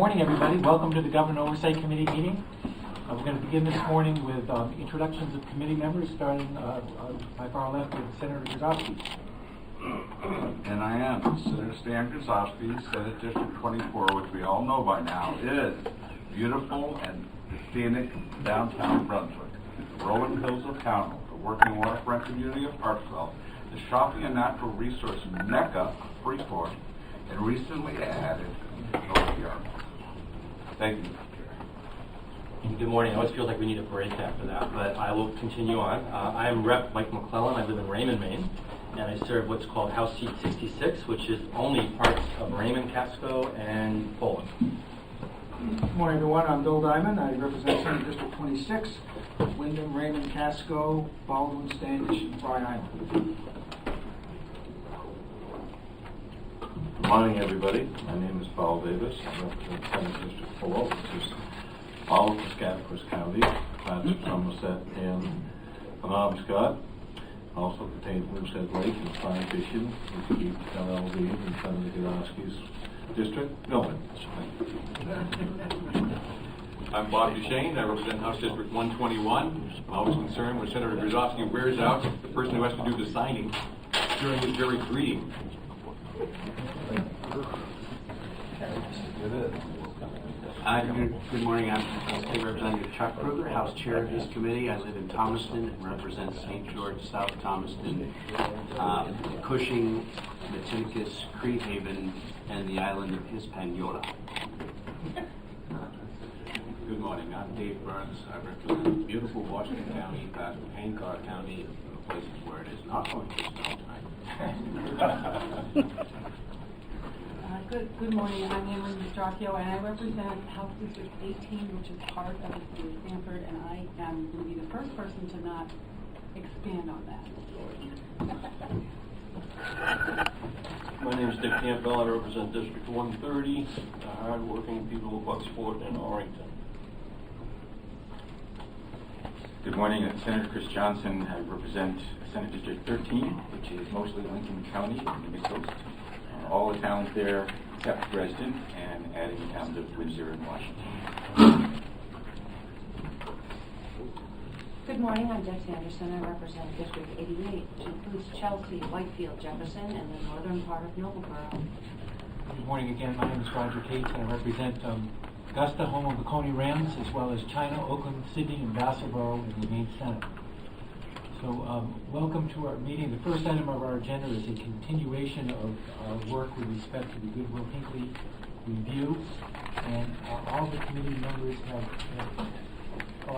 morning, everybody. Welcome to the Government Oversight Committee meeting. We're going to begin this morning with introductions of committee members, starting by far left with Senator GOC. And I am. Senator Stan Grozovsky, Senate District 24, which we all know by now, is beautiful and scenic downtown Brunswick, the rolling hills of Pownell, the working waterfront community of Parksville, the shopping and natural resource mecca of Freeport, and recently added OPEGA. Thank you, Mr. Chair. Good morning. I always feel like we need a break after that, but I will continue on. I am Rep. Mike McClellan. I live in Raymond, Maine, and I serve what's called House Seat 66, which is only parts of Raymond, Casco, and Poland. Good morning, everyone. I'm Bill Diamond. I represent Senate District 26, Wyndham, Raymond, Casco, Baldwin, Standish, and Fry Island. Good morning, everybody. My name is Paul Davis. I represent Senate District 4, which is all of Piscataquis County, Clatsop, Somerset, and Penobscot. Also contains Moosehead Lake and fly fishing, which is LLV and Senator Godowski's district. No one. I'm Bob Duchesne. I represent House District 121. I'm always concerned when Senator Grozovsky wears out the person who has to do the signing during this very greeting. Good morning. I'm State Representative Chuck Kruger, House Chair of this committee. I live in Thomaston and represent St. George, South Thomaston, Cushing, Matinicus, Creehaven, and the island of Hispaniola. Good morning. I'm Dave Burns. I represent beautiful Washington County, past Hancock County, places where it is not going to snow tonight. Good morning. I'm Anne Mastracchio, and I represent House District 18, which is part of the city of Sanford, and I am going to be the first person to not expand on that. My name is Dick Campbell. I represent District 130, the hard-working people of Bucksport and Orrington. Good morning, Senator Chris Johnson. I represent Senate District 13, which is mostly Lincoln County and the Mid-Coast. All the towns there except Dresden, and adding the towns of Windsor and Washington. Good morning, I'm Betsy Anderson. I represent District 88, which includes Chelsea, Whitefield, Jefferson, and the northern part of Noblesboro. Good morning again. My name is Roger Cates, and I represent Augusta, home of the Coney Rams, as well as China, Oakland, Sydney, and Vassalboro in the Maine Senate. So welcome to our meeting. The first item of our agenda is a continuation of our work with respect to the good Will-Hinckley review. And all the committee members have I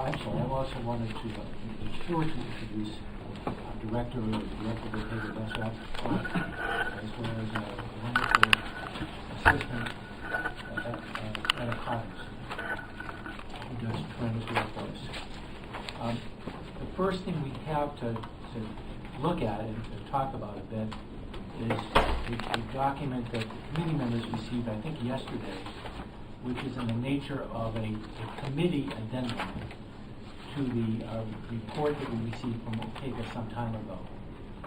also wanted to be sure to introduce our director of OPEGA, Best as well as a wonderful assistant, Etta Cottons, who does tremendous work for us. The first thing we have to look at and to talk about a bit is the document that the committee members received, I think yesterday, which is in the nature of a committee addendum to the report that we received from OPEGA some time ago,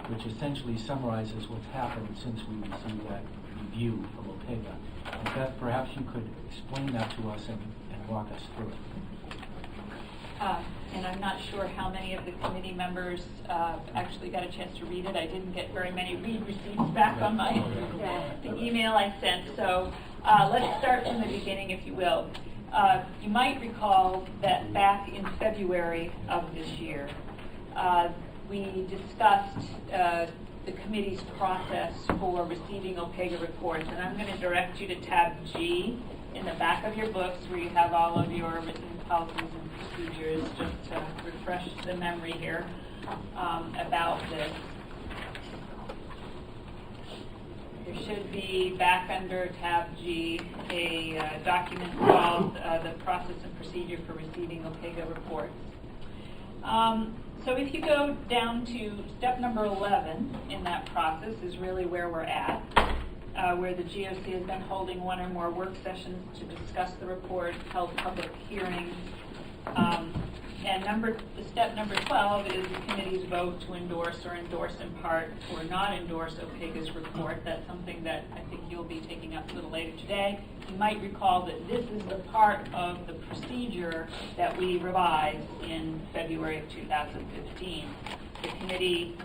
which essentially summarizes what's happened since we received that review from OPEGA. And Beth, perhaps you could explain that to us and walk us through it. And I'm not sure how many of the committee members actually got a chance to read it. I didn't get very many read receipts back on the email I sent. So let's start from the beginning, if you will. You might recall that back in February of this year, we discussed the committee's process for receiving OPEGA reports. And I'm going to direct you to tab G in the back of your books where you have all of your written policies and procedures, just to refresh the memory here about this. There should be back under tab G a document called the process and procedure for receiving OPEGA reports. So if you go down to step number 11 in that process is really where we're at, where the GOC has been holding one or more work sessions to discuss the report, held public hearings, and And step number 12 is the committee's vote to endorse or endorse in part or not endorse OPEGA's report. That's something that I think you'll be taking up a little later today. You might recall that this is the part of the procedure that we revised in February of 2015. The committee,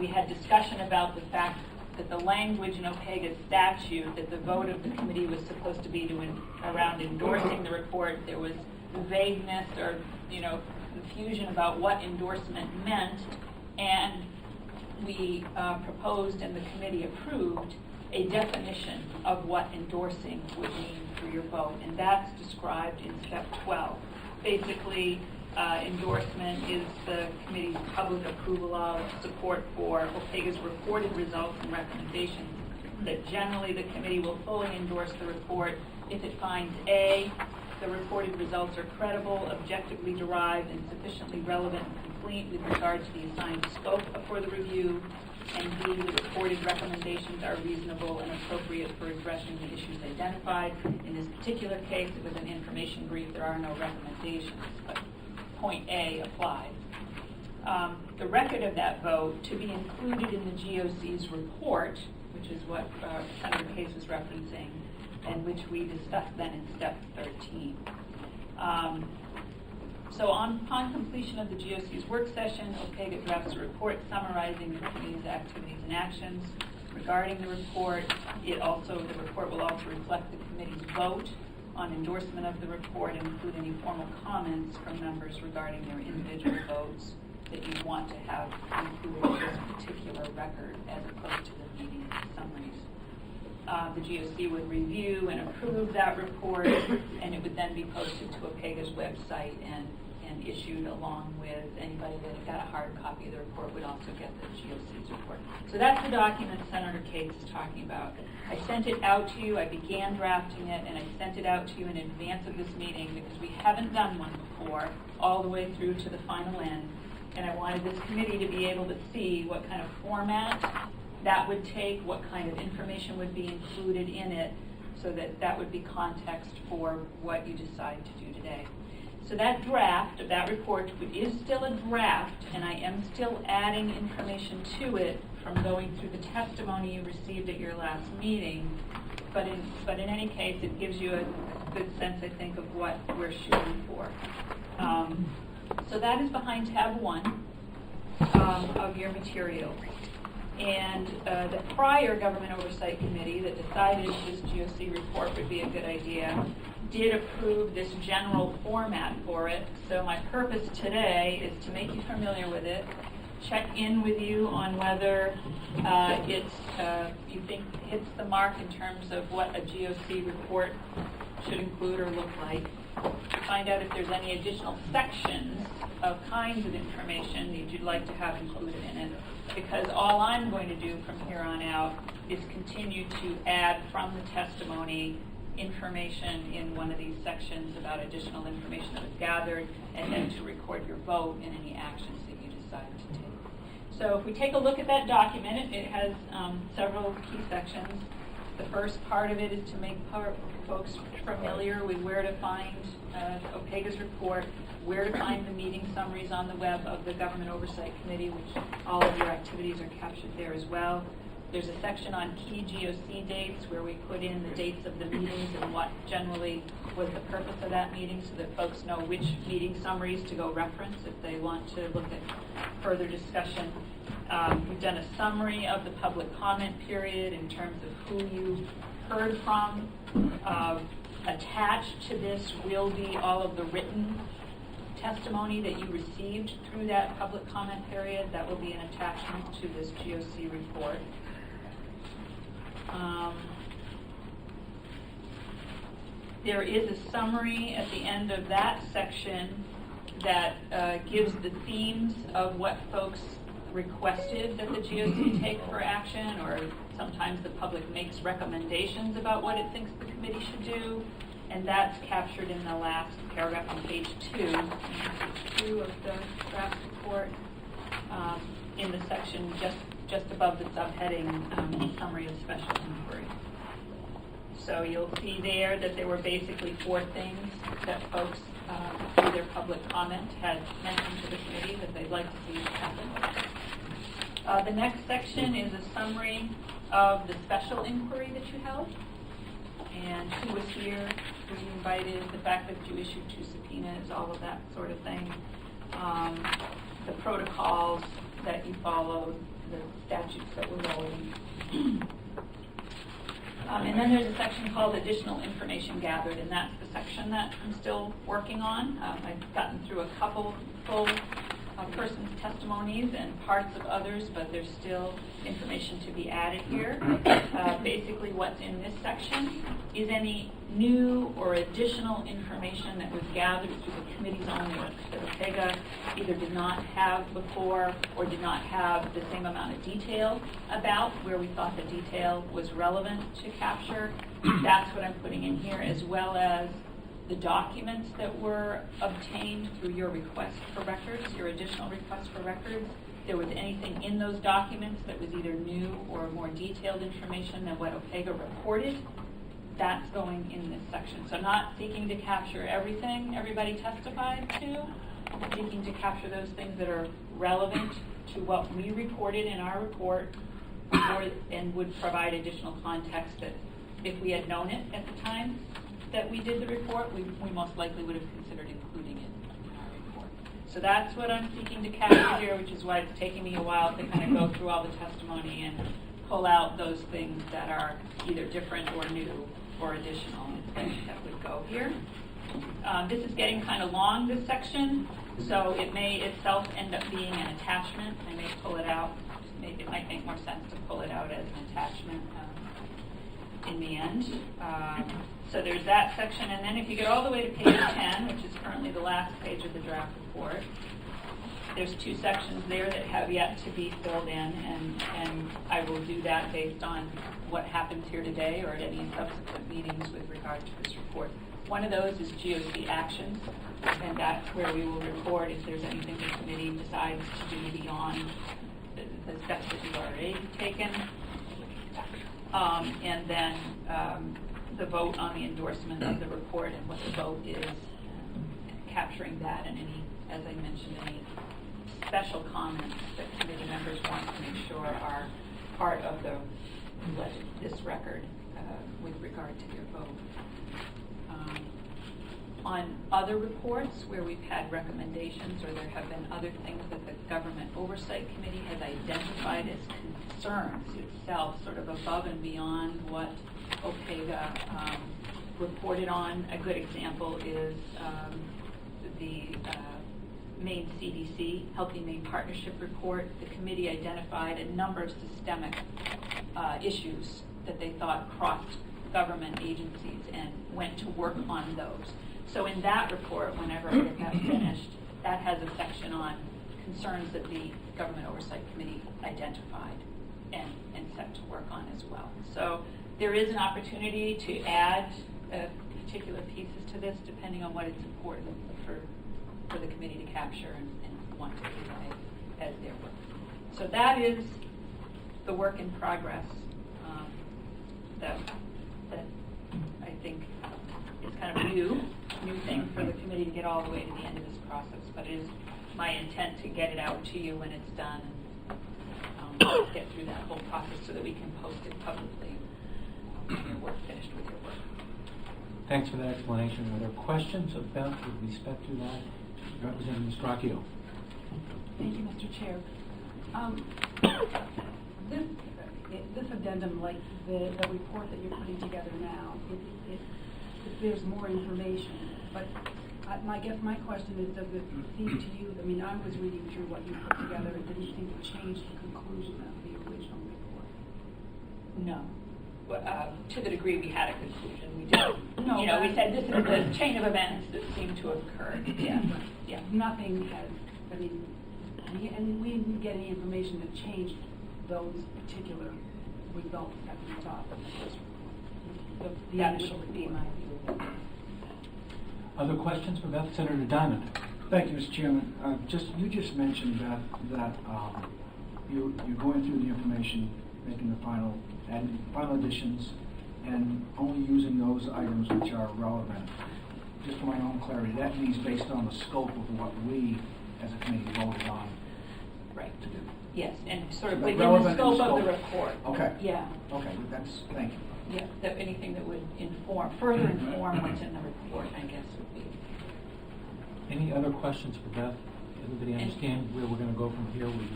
we had discussion about the fact that the language in OPEGA's statute, that the vote of the committee was supposed to be around endorsing the report. There was vagueness or confusion about what endorsement meant, and we proposed and the committee approved a definition of what endorsing would mean for your vote, and that's described in step 12. Basically, endorsement is the committee's public approval of support for OPEGA's reported results and recommendations, that generally the committee will fully endorse the report if it finds A, the reported results are credible, objectively derived, and sufficiently relevant and complete with regard to the assigned scope for the review, and B, the reported recommendations are reasonable and appropriate for addressing the issues identified. In this particular case, it was an information brief. There are no recommendations, but point A applies. The record of that vote to be included in the GOC's report, which is what Senator Case was referencing, and which we discussed then in step 13. So upon completion of the GOC's work session, OPEGA drafts a report summarizing the committee's activities and actions. Regarding the report, the report will also reflect the committee's vote on endorsement of the report and include any formal comments from members regarding their individual votes that you want to have included in this particular record as opposed to the meeting summaries. The GOC would review and approve that report, and it would then be posted to OPEGA's website and issued along with anybody that got a hard copy of the report would also get the GOC's report. So that's the document Senator Cates is talking about. I sent it out to you, I began drafting it, and I sent it out to you in advance of this meeting because we haven't done one before, all the way through to the final end. And I wanted this committee to be able to see what kind of format that would take, what kind of information would be included in it, so that that would be context for what you decide to do today. So that draft of that report is still a draft, and I am still adding information to it from going through the testimony you received at your last meeting. But in any case, it gives you a good sense, I think, of what we're shooting for. So that is behind tab 1 of your material. And the prior Government Oversight Committee that decided this GOC report would be a good idea did approve this general format for it. So my purpose today is to make you familiar with it, check in with you on whether you think hits the mark in terms of what a GOC report should include or look like, find out if there's any additional sections of kinds of information that you'd like to have included in it, because all I'm going to do from here on out is continue to add from the testimony information in one of these sections about additional information that was gathered, and then to record your vote and any actions that you decide to take. So if we take a look at that document, it has several key sections. The first part of it is to make folks familiar with where to find OPEGA's report, where to find the meeting summaries on the web of the Government Oversight Committee, which all of your activities are captured there as well. There's a section on key GOC dates where we put in the dates of the meetings and what generally was the purpose of that meeting, so that folks know which meeting summaries to go reference if they want to look at further discussion. We've done a summary of the public comment period in terms of who you heard from. Attached to this will be all of the written testimony that you received through that public comment period. That will be an attachment to this GOC report. There is a summary at the end of that section that gives the themes of what folks requested that the GOC take for action, or sometimes the public makes recommendations about what it thinks the committee should do, and that's captured in the last paragraph on page 2 of the draft report, in the section just above the subheading Summary of Special Inquiry. So you'll see there that there were basically 4 things that folks through their public comment, had mentioned to the committee that they'd like to see happen. The next section is a summary of the special inquiry that you held, and who was here, who you invited, the fact that you issued 2 subpoenas, all of that sort of thing, the protocols that you followed, the statutes that were relevant. And then there's a section called additional information gathered, and that's the section that I'm still working on. I've gotten through a couple full person's testimonies and parts of others, but there's still information to be added here. Basically what's in this section is any new or additional information that was gathered through the committee's own work that OPEGA either did not have before or did not have the same amount of detail about, where we thought the detail was relevant to capture. That's what I'm putting in here, as well as the documents that were obtained through your request for records, your additional request for records. If there was anything in those documents that was either new or more detailed information than what OPEGA reported, that's going in this section. So I'm not seeking to capture everything everybody testified to. I'm seeking to capture those things that are relevant to what we reported in our report, and would provide additional context that if we had known it at the time that we did the report, we most likely would have considered including it in our report. So that's what I'm seeking to capture here, which is why it's taking me a while to kind of go through all the testimony and pull out those things that are either different or new or additional that would go here. This is getting kind of long, this section, so it may itself end up being an attachment. I may pull it out. It might make more sense to pull it out as an attachment in the end. So there's that section, and then if you get all the way to page 10, which is currently the last page of the draft report, there's 2 sections there that have yet to be filled in, and I will do that based on what happens here today or at any subsequent meetings with regard to this report. One of those is GOC actions, and that's where we will report if there's anything the committee decides to do beyond the steps that you've already taken. And then the vote on the endorsement of the report and what the vote is, capturing that and any, as I mentioned, any special comments that committee members want to make sure are part of this record with regard to their vote. On other reports where we've had recommendations or there have been other things that the Government Oversight Committee has identified as concerns itself, sort of above and beyond what OPEGA reported on. A good example is the Maine CDC, Healthy Maine Partnership Report. The committee identified a number of systemic issues that they thought crossed government agencies and went to work on those. So in that report, whenever it got finished, that has a section on concerns that the Government Oversight Committee identified and set to work on as well. So there is an opportunity to add particular pieces to this depending on what is important for the committee to capture and want to provide as their work. So that is the work in progress that I think is kind of a new thing for the committee to get all the way to the end of this process. But it is my intent to get it out to you when it's done and get through that whole process so that we can post it publicly when your work finished with your work. Thanks for that explanation. Are there questions about with respect to that? Representative Stracchio. Thank you, Mr. Chair. This addendum, like the report that you're putting together now, there's more information. But my question is, does it seem to you, I mean, I was reading through what you put together, it didn't seem to change the conclusion of the original report. No. To the degree we had a conclusion, we did. No, we said this is the chain of events that seem to have occurred. Yeah. Yeah. Nothing has, I mean, and we didn't get any information that changed those particular results that we thought of the first report. That would be my view. Other questions for Beth? Senator Diamond. Thank you, Mr. Chairman. You just mentioned that you're going through the information, making the final additions, and only using those items which are relevant. just for my own clarity, that means based on the scope of what we, as a committee, voted on Right. to do. Yes, and sort of But within the relevant in scope of the scope. report. Okay. Yeah, Okay, thank you. yeah, that anything that would further inform what's in the report, I guess would be. Any other questions for Beth? Everybody understand where we're going to go from here with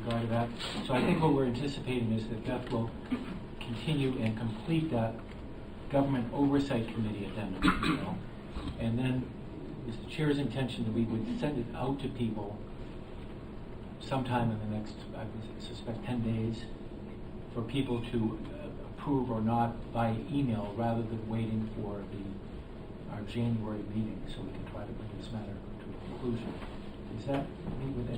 regard to that? So I think what we're anticipating is that Beth will continue and complete that Government Oversight Committee addendum, you know, and then it's the chair's intention that we would send it out to people sometime in the next, I would suspect, 10 days for people to approve or not by email rather than waiting for our January meeting so we can try to bring this matter to a conclusion. Does that meet with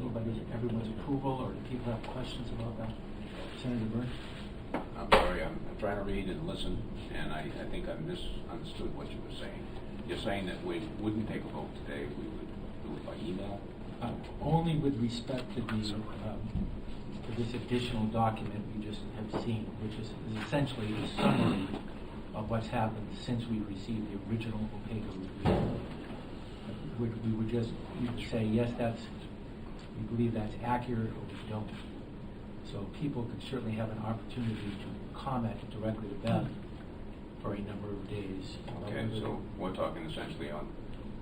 everyone's approval, or do people have questions about that? Senator Byrne? I'm sorry, I'm trying to read and listen, and I think I misunderstood what you were saying. You're saying that we wouldn't take a vote today, we would do it by email? Only with respect to to this additional document we just have seen, which is essentially a summary of what's happened since we received the original OPEGA review. We would just either say, yes, we believe that's accurate, or we don't. So people could certainly have an opportunity to comment directly to Beth for a number of days. Okay, so we're talking essentially on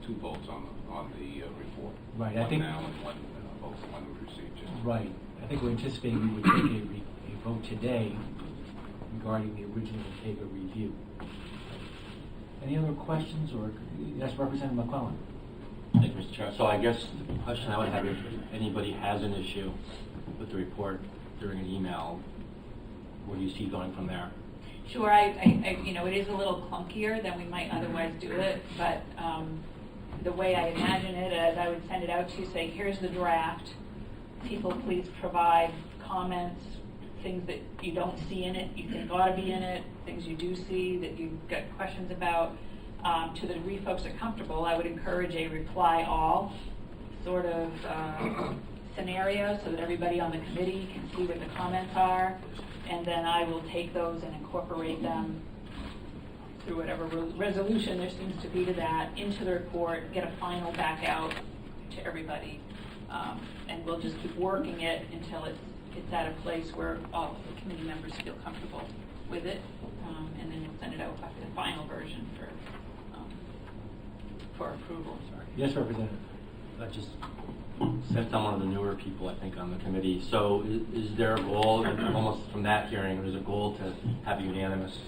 two votes on the report. Right, One I think. now and one vote, one we received just. Right. I think we're anticipating we would take a vote today regarding the original OPEGA review. Any other questions, or yes, Representative McClellan? Thank you, Mr. Chair. So I guess the question I would have, if anybody has an issue with the report during an email, where do you see going from there? Sure, I it is a little clunkier than we might otherwise do it, but the way I imagine it is I would send it out to you, say, here's the draft. People please provide comments, things that you don't see in it, you think ought to be in it, things you do see that you've got questions about. To the degree folks are comfortable, I would encourage a reply all sort of scenario so that everybody on the committee can see what the comments are, and then I will take those and incorporate them through whatever resolution there seems to be to that into the report, get a final back out to everybody, and we'll just keep working it until it's at a place where all the committee members feel comfortable with it, and then we'll send it out with the final version for approval. Sorry. Yes, Representative. That just since I'm one of the newer people, I think, on the committee. So is there a goal, and almost from that hearing, there's a goal to have a unanimous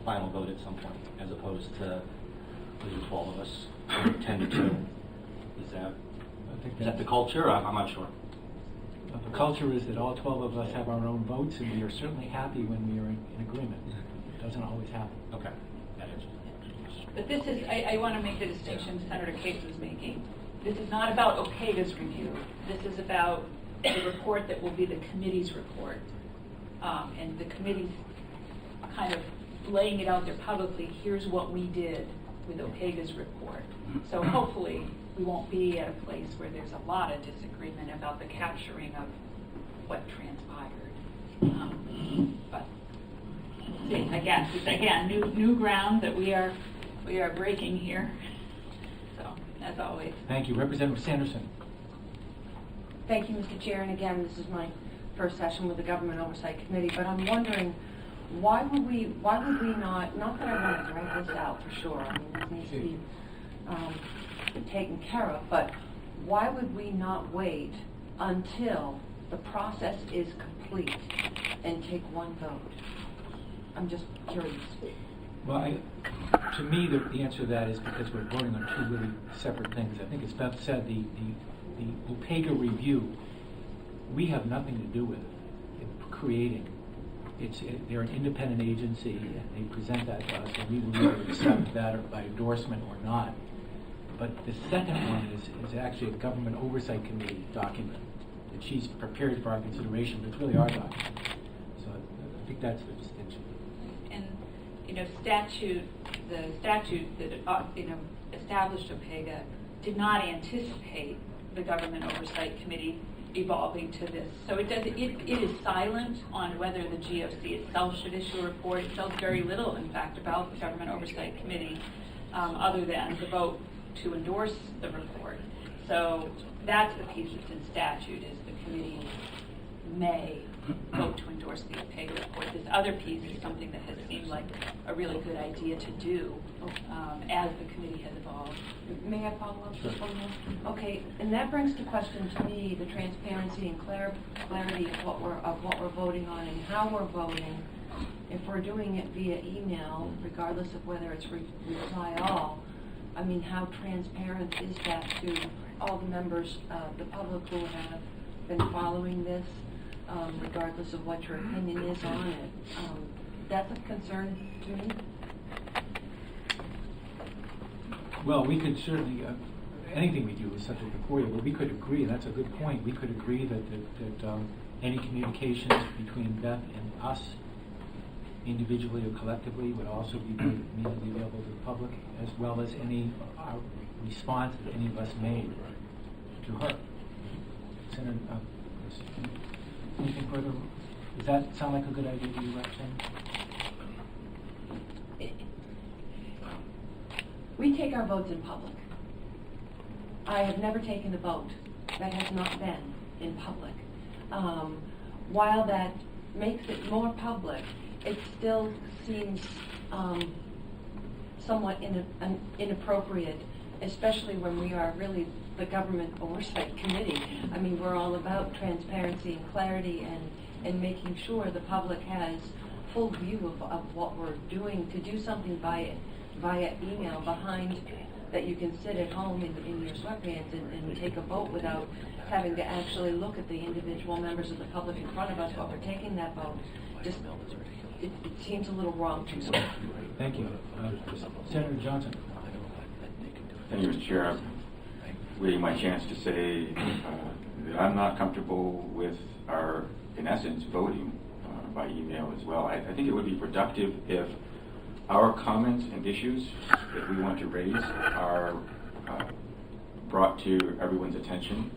final vote at some point, as opposed to 12 of us, 10 to 2? Is that the culture? I'm not sure. The culture is that all 12 of us have our own votes, and we are certainly happy when we are in agreement. It doesn't always happen. Okay. That is. But this is, I want to make the distinction Senator Case was making. This is not about OPEGA's review. This is about the report that will be the committee's report. And the committee's kind of laying it out there publicly, here's what we did with OPEGA's report. So hopefully we won't be at a place where there's a lot of disagreement about the capturing of what transpired. But I guess it's again new ground that we are breaking here. So as always. Thank you. Representative Sanderson. Thank you, Mr. Chair, and again, this is my first session with the Government Oversight Committee, but I'm wondering, why would we not that I want to drag this out for sure, I mean, this needs to be taken care of, but why would we not wait until the process is complete and take one vote? I'm just curious. Well, to me, the answer to that is because we're voting on two really separate things. I think, as Beth said, the OPEGA review, we have nothing to do with it in creating. They're an independent agency, and they present that to us, and we will either accept that by endorsement or not. But the second one is actually a Government Oversight Committee document that she's prepared for our consideration, but it's really our document. So I think that's the distinction. And the statute that established OPEGA did not anticipate the Government Oversight Committee evolving to this. So it is silent on whether the GOC itself should issue a report. It tells very little, in fact, about the Government Oversight Committee, other than the vote to endorse the report. So that's the piece that's in statute, is the committee may vote to endorse the OPEGA report. This other piece is something that has seemed like a really good idea to do as the committee has evolved. May I follow up with one more? Okay, and that brings to question to me the transparency and clarity of what we're voting on and how we're voting. If we're doing it via email, regardless of whether it's reply all, I mean, how transparent is that to all the members of the public who have been following this, regardless of what your opinion is on it? That's a concern to me. Well, we could certainly, anything we do is subject to FOIA, but we could agree, and that's a good point, we could agree that any communications between Beth and us, individually or collectively, would also be made immediately available to the public, as well as any response that any of us made to her. Senator, anything further? Does that sound like a good idea to you, Representative? We take our votes in public. I have never taken a vote that has not been in public. While that makes it more public, it still seems somewhat inappropriate, especially when we are really the Government Oversight Committee. I mean, we're all about transparency and clarity and making sure the public has full view of what we're doing. To do something via email behind that you can sit at home in your sweatpants and take a vote without having to actually look at the individual members of the public in front of us while we're taking that vote, just it seems a little wrong to me. Thank you. Senator Johnson. Thank you, Mr. Chair. I'm waiting my chance to say that I'm not comfortable with our, in essence, voting by email as well. I think it would be productive if our comments and issues that we want to raise are brought to everyone's attention,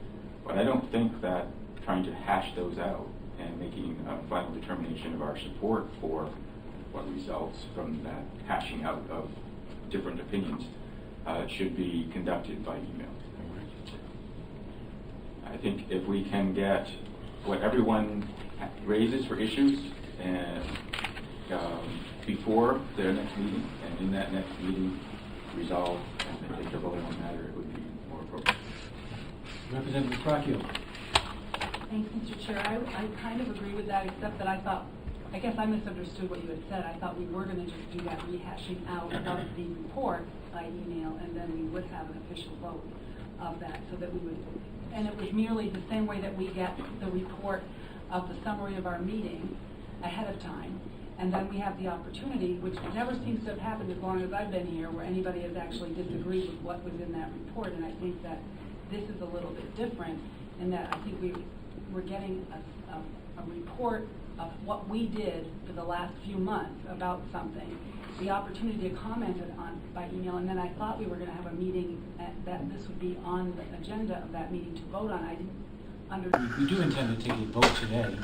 but I don't think that trying to hash those out and making a final determination of our support for what results from that hashing out of different opinions should be conducted by email. I think if we can get what everyone raises for issues and before their next meeting, and in that next meeting resolve and take their vote on the matter, it would be more appropriate. Representative Fracchio. Thanks, Mr. Chair. I kind of agree with that, except that I guess I misunderstood what you had said. I thought we were going to just do that rehashing out of the report by email, and then we would have an official vote of that, so that we would, and it was merely the same way that we get the report of the summary of our meeting ahead of time. And then we have the opportunity, which never seems to have happened as long as I've been here, where anybody has actually disagreed with what was in that report. And I think that this is a little bit different in that I think we're getting a report of what we did for the last few months about something, the opportunity to comment on by email, and then I thought we were going to have a meeting that this would be on the agenda of that meeting to vote on. I didn't understand. We do intend to take a vote today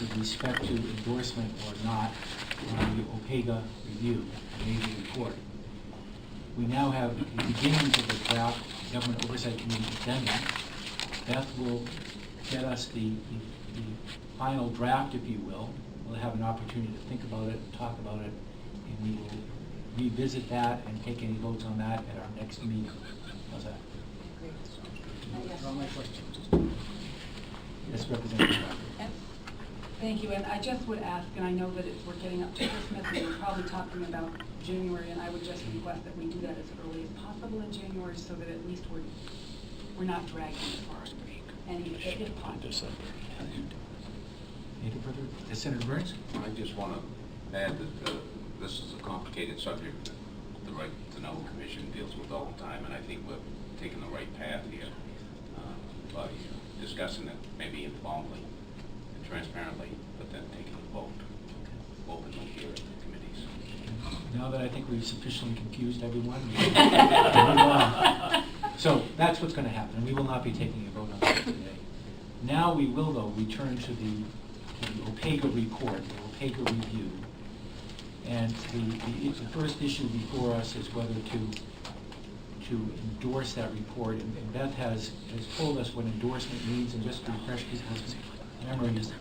with respect to endorsement or not on the OPEGA review, the major report. We now have the beginnings of the draft Government Oversight Committee addendum. Beth will get us the final draft, if you will. We'll have an opportunity to think about it, talk about it, and we will revisit that and take any votes on that at our next meeting. How's that? Yes. All my questions. Yes, Representative Scott. Thank you, and I just would ask, and I know that we're getting up to Christmas, and we're probably talking about January, and I would just request that we do that as early as possible in January, so that at least we're not dragging it for any, if possible. Anything further? Senator Burns? I just want to add that this is a complicated subject that the Right to Know Commission deals with all the time, and I think we're taking the right path here by discussing it maybe informally and transparently, but then taking a vote openly here at the committees. Now that I think we've sufficiently confused everyone, we'll move on. So that's what's going to happen. We will not be taking a vote on this today. Now we will, though, return to the OPEGA report, the OPEGA review. And the first issue before us is whether to to endorse that report, and Beth has told us what endorsement means, and just to refresh people's memories,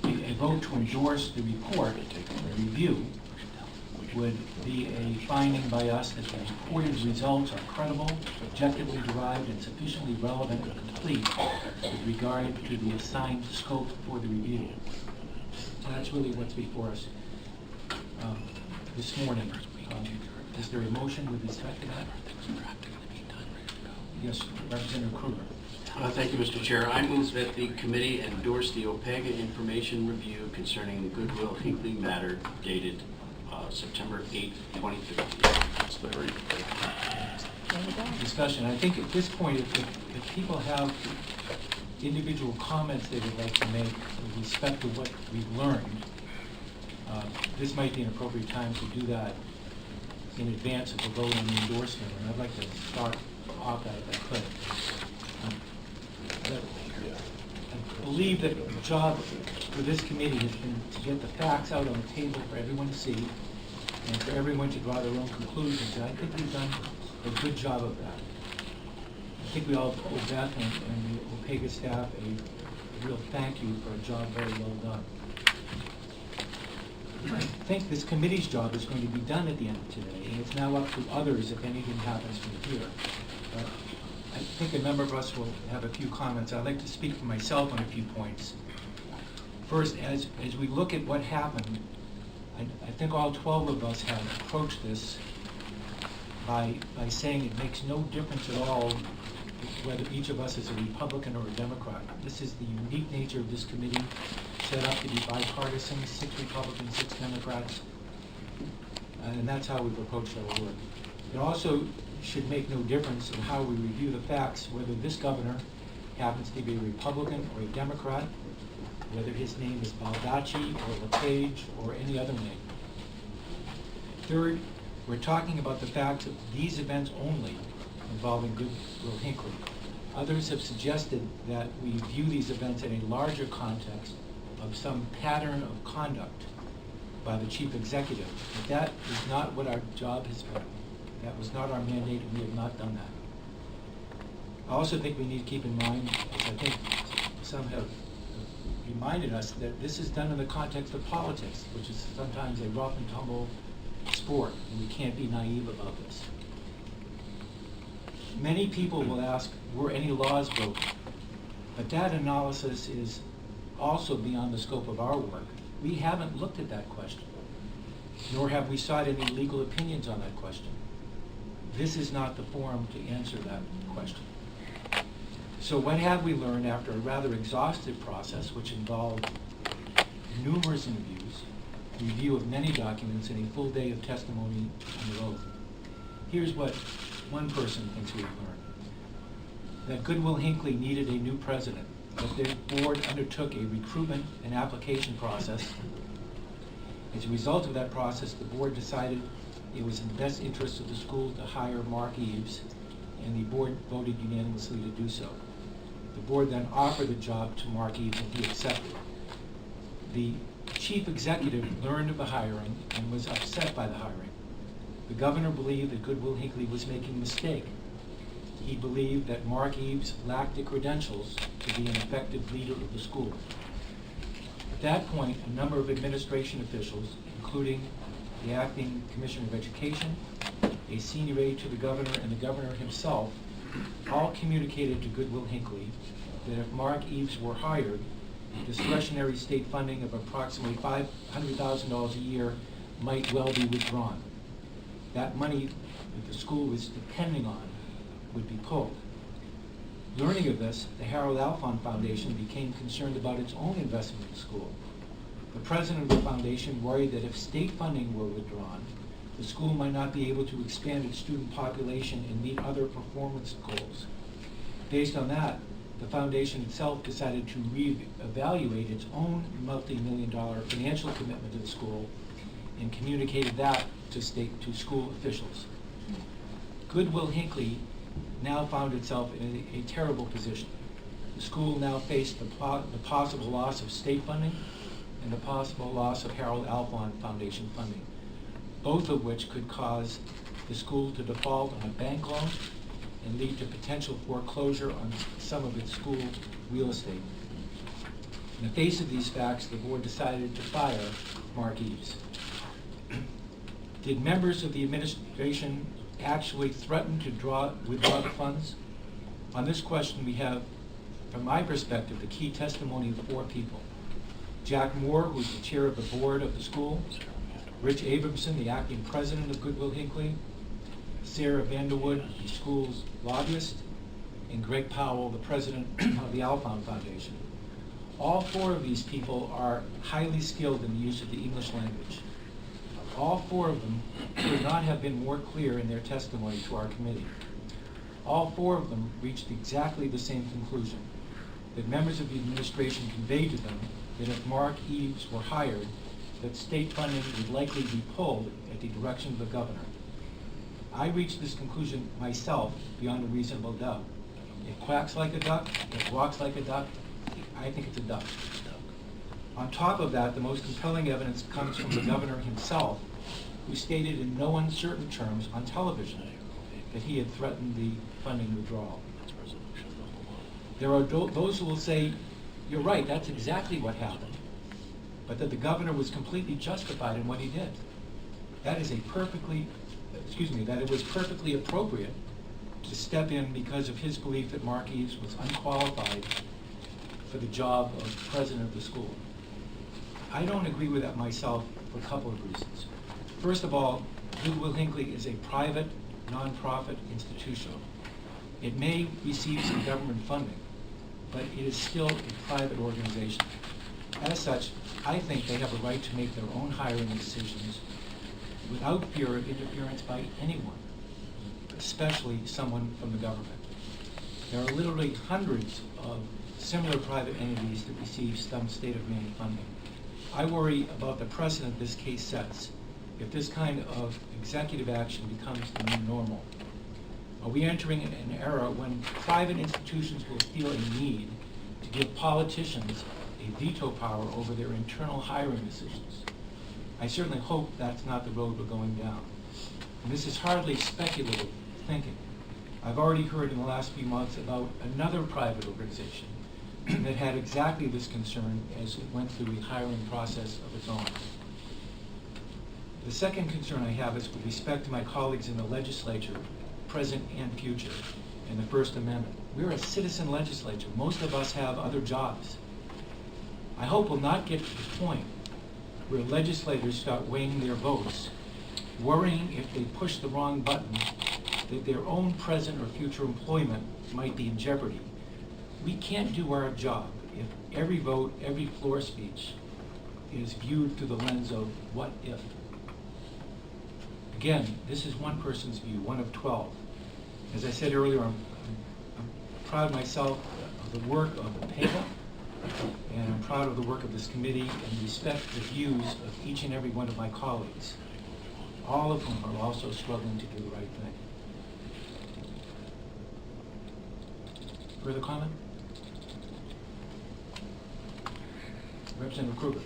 a vote to endorse the report, the review, would be a finding by us that the reported results are credible, objectively derived, and sufficiently relevant and complete with regard to the assigned scope for the review. So that's really what's before us this morning. Is there a motion with respect to that? Yes, Representative Kruger. Thank you, Mr. Chair. I move that the committee endorse the OPEGA information review concerning the Will-Hinckley matter dated September 8, 2015. Discussion. I think at this point, if people have individual comments they would like to make with respect to what we've learned, this might be an appropriate time to do that in advance of the vote on the endorsement, and I'd like to start off that if I could. I believe that the job for this committee has been to get the facts out on the table for everyone to see and for everyone to draw their own conclusions, and I think we've done a good job of that. I think we all owe Beth and the OPEGA staff a real thank you for a job very well done. I think this committee's job is going to be done at the end of today, and it's now up to others if anything happens from here. I think a number of us will have a few comments. I'd like to speak for myself on a few points. First, as we look at what happened, I think all 12 of us have approached this by saying it makes no difference at all whether each of us is a Republican or a Democrat. This is the unique nature of this committee, set up to be bipartisan, 6 Republicans, 6 Democrats, and that's how we've approached our work. It also should make no difference in how we review the facts, whether this governor happens to be a Republican or a Democrat, whether his name is Baldacci or LePage or any other name. Third, we're talking about the facts of these events only involving Will-Hinckley. Others have suggested that we view these events in a larger context of some pattern of conduct by the chief executive. But that is not what our job has been. That was not our mandate, and we have not done that. I also think we need to keep in mind, as I think some have reminded us, that this is done in the context of politics, which is sometimes a rough and tumble sport, and we can't be naive about this. Many people will ask, were any laws broken? But that analysis is also beyond the scope of our work. We haven't looked at that question, nor have we sought any legal opinions on that question. This is not the forum to answer that question. So what have we learned after a rather exhaustive process, which involved numerous interviews, review of many documents, and a full day of testimony under oath? Here's what one person thinks we've learned. That Will-Hinckley needed a new president, that their board undertook a recruitment and application process. As a result of that process, the board decided it was in the best interest of the school to hire Mark Eves, and the board voted unanimously to do so. The board then offered the job to Mark Eves, and he accepted. The chief executive learned of the hiring and was upset by the hiring. The governor believed that Will-Hinckley was making a mistake. He believed that Mark Eves lacked the credentials to be an effective leader of the school. At that point, a number of administration officials, including the acting commissioner of education, a senior aide to the governor, and the governor himself, all communicated to Will-Hinckley that if Mark Eves were hired, discretionary state funding of approximately $500,000 a year might well be withdrawn. That money that the school was depending on would be pulled. Learning of this, the Harold Alfond Foundation became concerned about its own investment in the school. The president of the foundation worried that if state funding were withdrawn, the school might not be able to expand its student population and meet other performance goals. Based on that, the foundation itself decided to reevaluate its own multi-million-dollar financial commitment to the school and communicated that to school officials. Will-Hinckley now found itself in a terrible position. The school now faced the possible loss of state funding and the possible loss of Harold Alfond Foundation funding, both of which could cause the school to default on a bank loan and lead to potential foreclosure on some of its school real estate. In the face of these facts, the board decided to fire Mark Eves. Did members of the administration actually threaten to withdraw the funds? On this question, we have, from my perspective, the key testimony of 4 people. Jack Moore, who's the chair of the board of the school, Rich Abramson, the acting president of Will-Hinckley, Sarah Vanderwood, the school's lobbyist, and Greg Powell, the president of the Alphon Foundation. All 4 of these people are highly skilled in the use of the English language. All 4 of them could not have been more clear in their testimony to our committee. All 4 of them reached exactly the same conclusion, that members of the administration conveyed to them that if Mark Eves were hired, that state funding would likely be pulled at the direction of the governor. I reached this conclusion myself beyond a reasonable doubt. It quacks like a duck, it walks like a duck, I think it's a duck. On top of that, the most compelling evidence comes from the governor himself, who stated in no uncertain terms on television that he had threatened the funding withdrawal. There are those who will say, you're right, that's exactly what happened, but that the governor was completely justified in what he did. That it was perfectly appropriate to step in because of his belief that Mark Eves was unqualified for the job of president of the school. I don't agree with that myself for a couple of reasons. First of all, Will-Hinckley is a private, nonprofit institution. It may receive some government funding, but it is still a private organization. As such, I think they have a right to make their own hiring decisions without fear of interference by anyone, especially someone from the government. There are literally hundreds of similar private entities that receive some state of Maine funding. I worry about the precedent this case sets if this kind of executive action becomes the new normal. Are we entering an era when private institutions will feel a need to give politicians a veto power over their internal hiring decisions? I certainly hope that's not the road we're going down. And this is hardly speculative thinking. I've already heard in the last few months about another private organization that had exactly this concern as it went through a hiring process of its own. The second concern I have is with respect to my colleagues in the legislature, present and future, and the First Amendment. We're a citizen legislature. Most of us have other jobs. I hope we'll not get to the point where legislators start weighing their votes, worrying if they push the wrong button that their own present or future employment might be in jeopardy. We can't do our job if every vote, every floor speech is viewed through the lens of what if. Again, this is one person's view, one of 12. As I said earlier, I'm proud myself of the work of OPEGA, and I'm proud of the work of this committee and respect the views of each and every one of my colleagues, all of whom are also struggling to do the right thing. Further comment? Representative Kruger.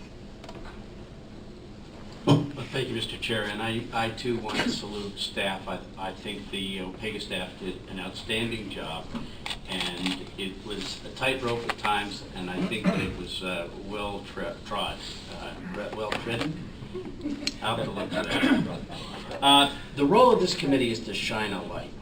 Thank you, Mr. Chair, and I too want to salute staff. I think the OPEGA staff did an outstanding job, and it was a tightrope at times, and I think that it was well trodden. I'll have to look at that. The role of this committee is to shine a light.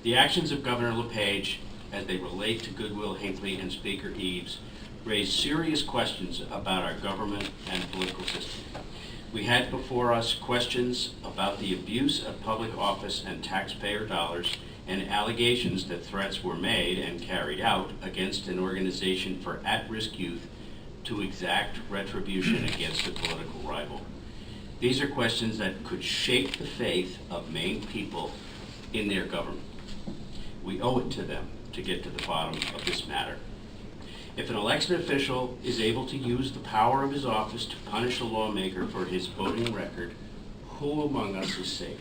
The actions of Governor LePage as they relate to Will-Hinckley and Speaker Eves raise serious questions about our government and political system. We had before us questions about the abuse of public office and taxpayer dollars and allegations that threats were made and carried out against an organization for at-risk youth to exact retribution against a political rival. These are questions that could shake the faith of Maine people in their government. We owe it to them to get to the bottom of this matter. If an elected official is able to use the power of his office to punish a lawmaker for his voting record, who among us is safe?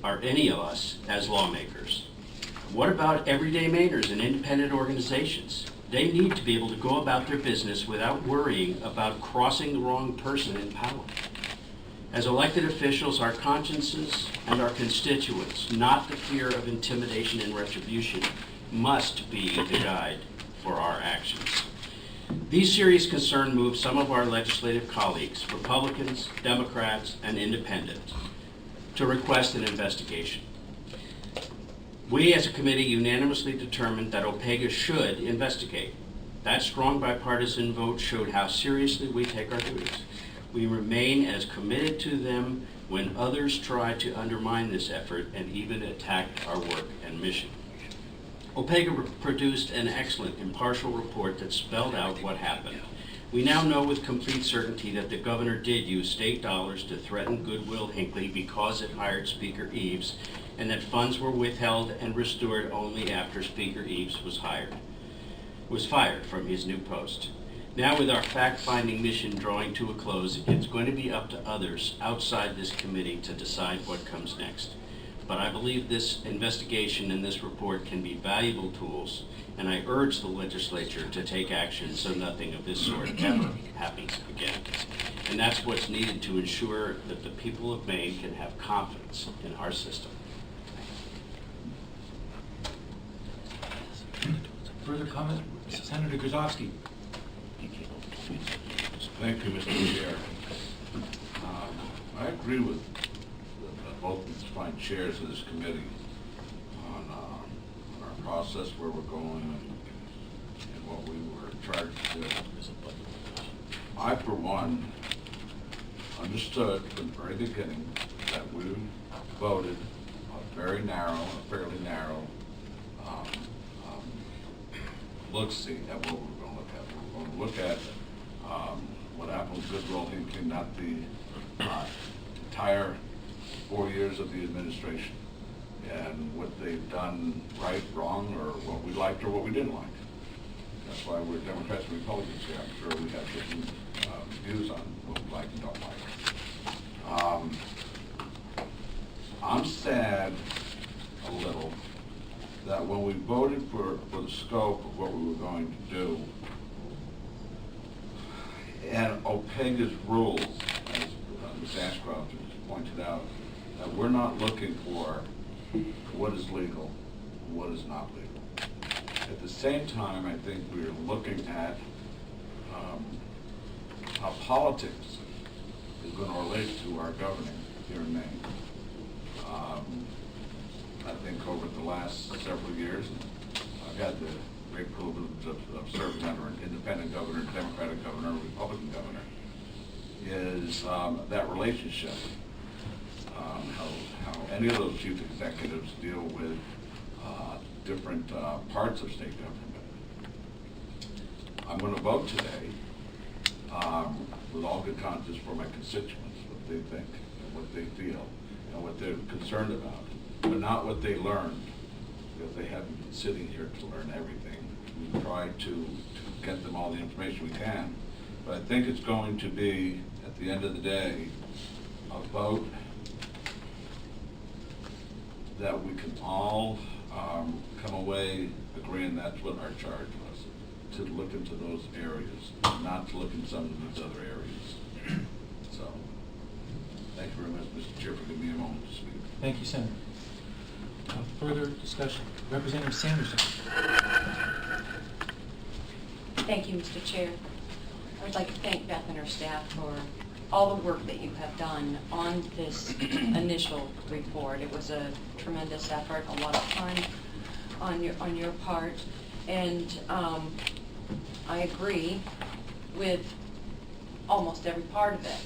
Are any of us as lawmakers? What about everyday Mainers and independent organizations? They need to be able to go about their business without worrying about crossing the wrong person in power. As elected officials, our consciences and our constituents, not the fear of intimidation and retribution, must be the guide for our actions. These serious concerns move some of our legislative colleagues, Republicans, Democrats, and Independents, to request an investigation. We as a committee unanimously determined that OPEGA should investigate. That strong bipartisan vote showed how seriously we take our duties. We remain as committed to them when others try to undermine this effort and even attack our work and mission. OPEGA produced an excellent impartial report that spelled out what happened. We now know with complete certainty that the governor did use state dollars to threaten good Will-Hinckley because it hired Speaker Eves, and that funds were withheld and restored only after Speaker Eves was fired from his new post. Now, with our fact-finding mission drawing to a close, it's going to be up to others outside this committee to decide what comes next. But I believe this investigation and this report can be valuable tools, and I urge the legislature to take action so nothing of this sort ever happens again. And that's what's needed to ensure that the people of Maine can have confidence in our system. Further comment? Senator Grzowski. Thank you, Mr. Chair. I agree with both the fine chairs of this committee on our process, where we're going, and what we were charged to do. I, for one, understood from the very beginning that we voted a fairly narrow look-see at what we were going to look at. We were going to look at what happened with good Will-Hinckley, not the entire 4 years of the administration, and what they've done right, wrong, or what we liked or what we didn't like. That's why we're Democrats and Republicans here. I'm sure we have different views on what we like and don't like. I'm sad a little that when we voted for the scope of what we were going to do, and OPEGA's rules, as Ms. Ashcroft has pointed out, that we're not looking for what is legal and what is not legal. At the same time, I think we're looking at how politics is going to relate to our governing here in Maine. I think over the last several years, I've had the great privilege of serving under an independent governor, Democratic governor, Republican governor, is that relationship, how any of those chief executives deal with different parts of state government. I'm going to vote today with all good conscience for my constituents, what they think and what they feel and what they're concerned about, but not what they learned, because they haven't been sitting here to learn everything. We try to get them all the information we can, but I think it's going to be, at the end of the day, a vote that we can all come away agreeing that's what our charge was, to look into those areas, not to look in some of these other areas. So, thank you very much, Mr. Chair, for giving me a moment to speak. Thank you, Senator. Further discussion. Representative Sanderson. Thank you, Mr. Chair. I would like to thank Beth and her staff for all the work that you have done on this initial report. It was a tremendous effort, a lot of time on your part, and I agree with almost every part of it.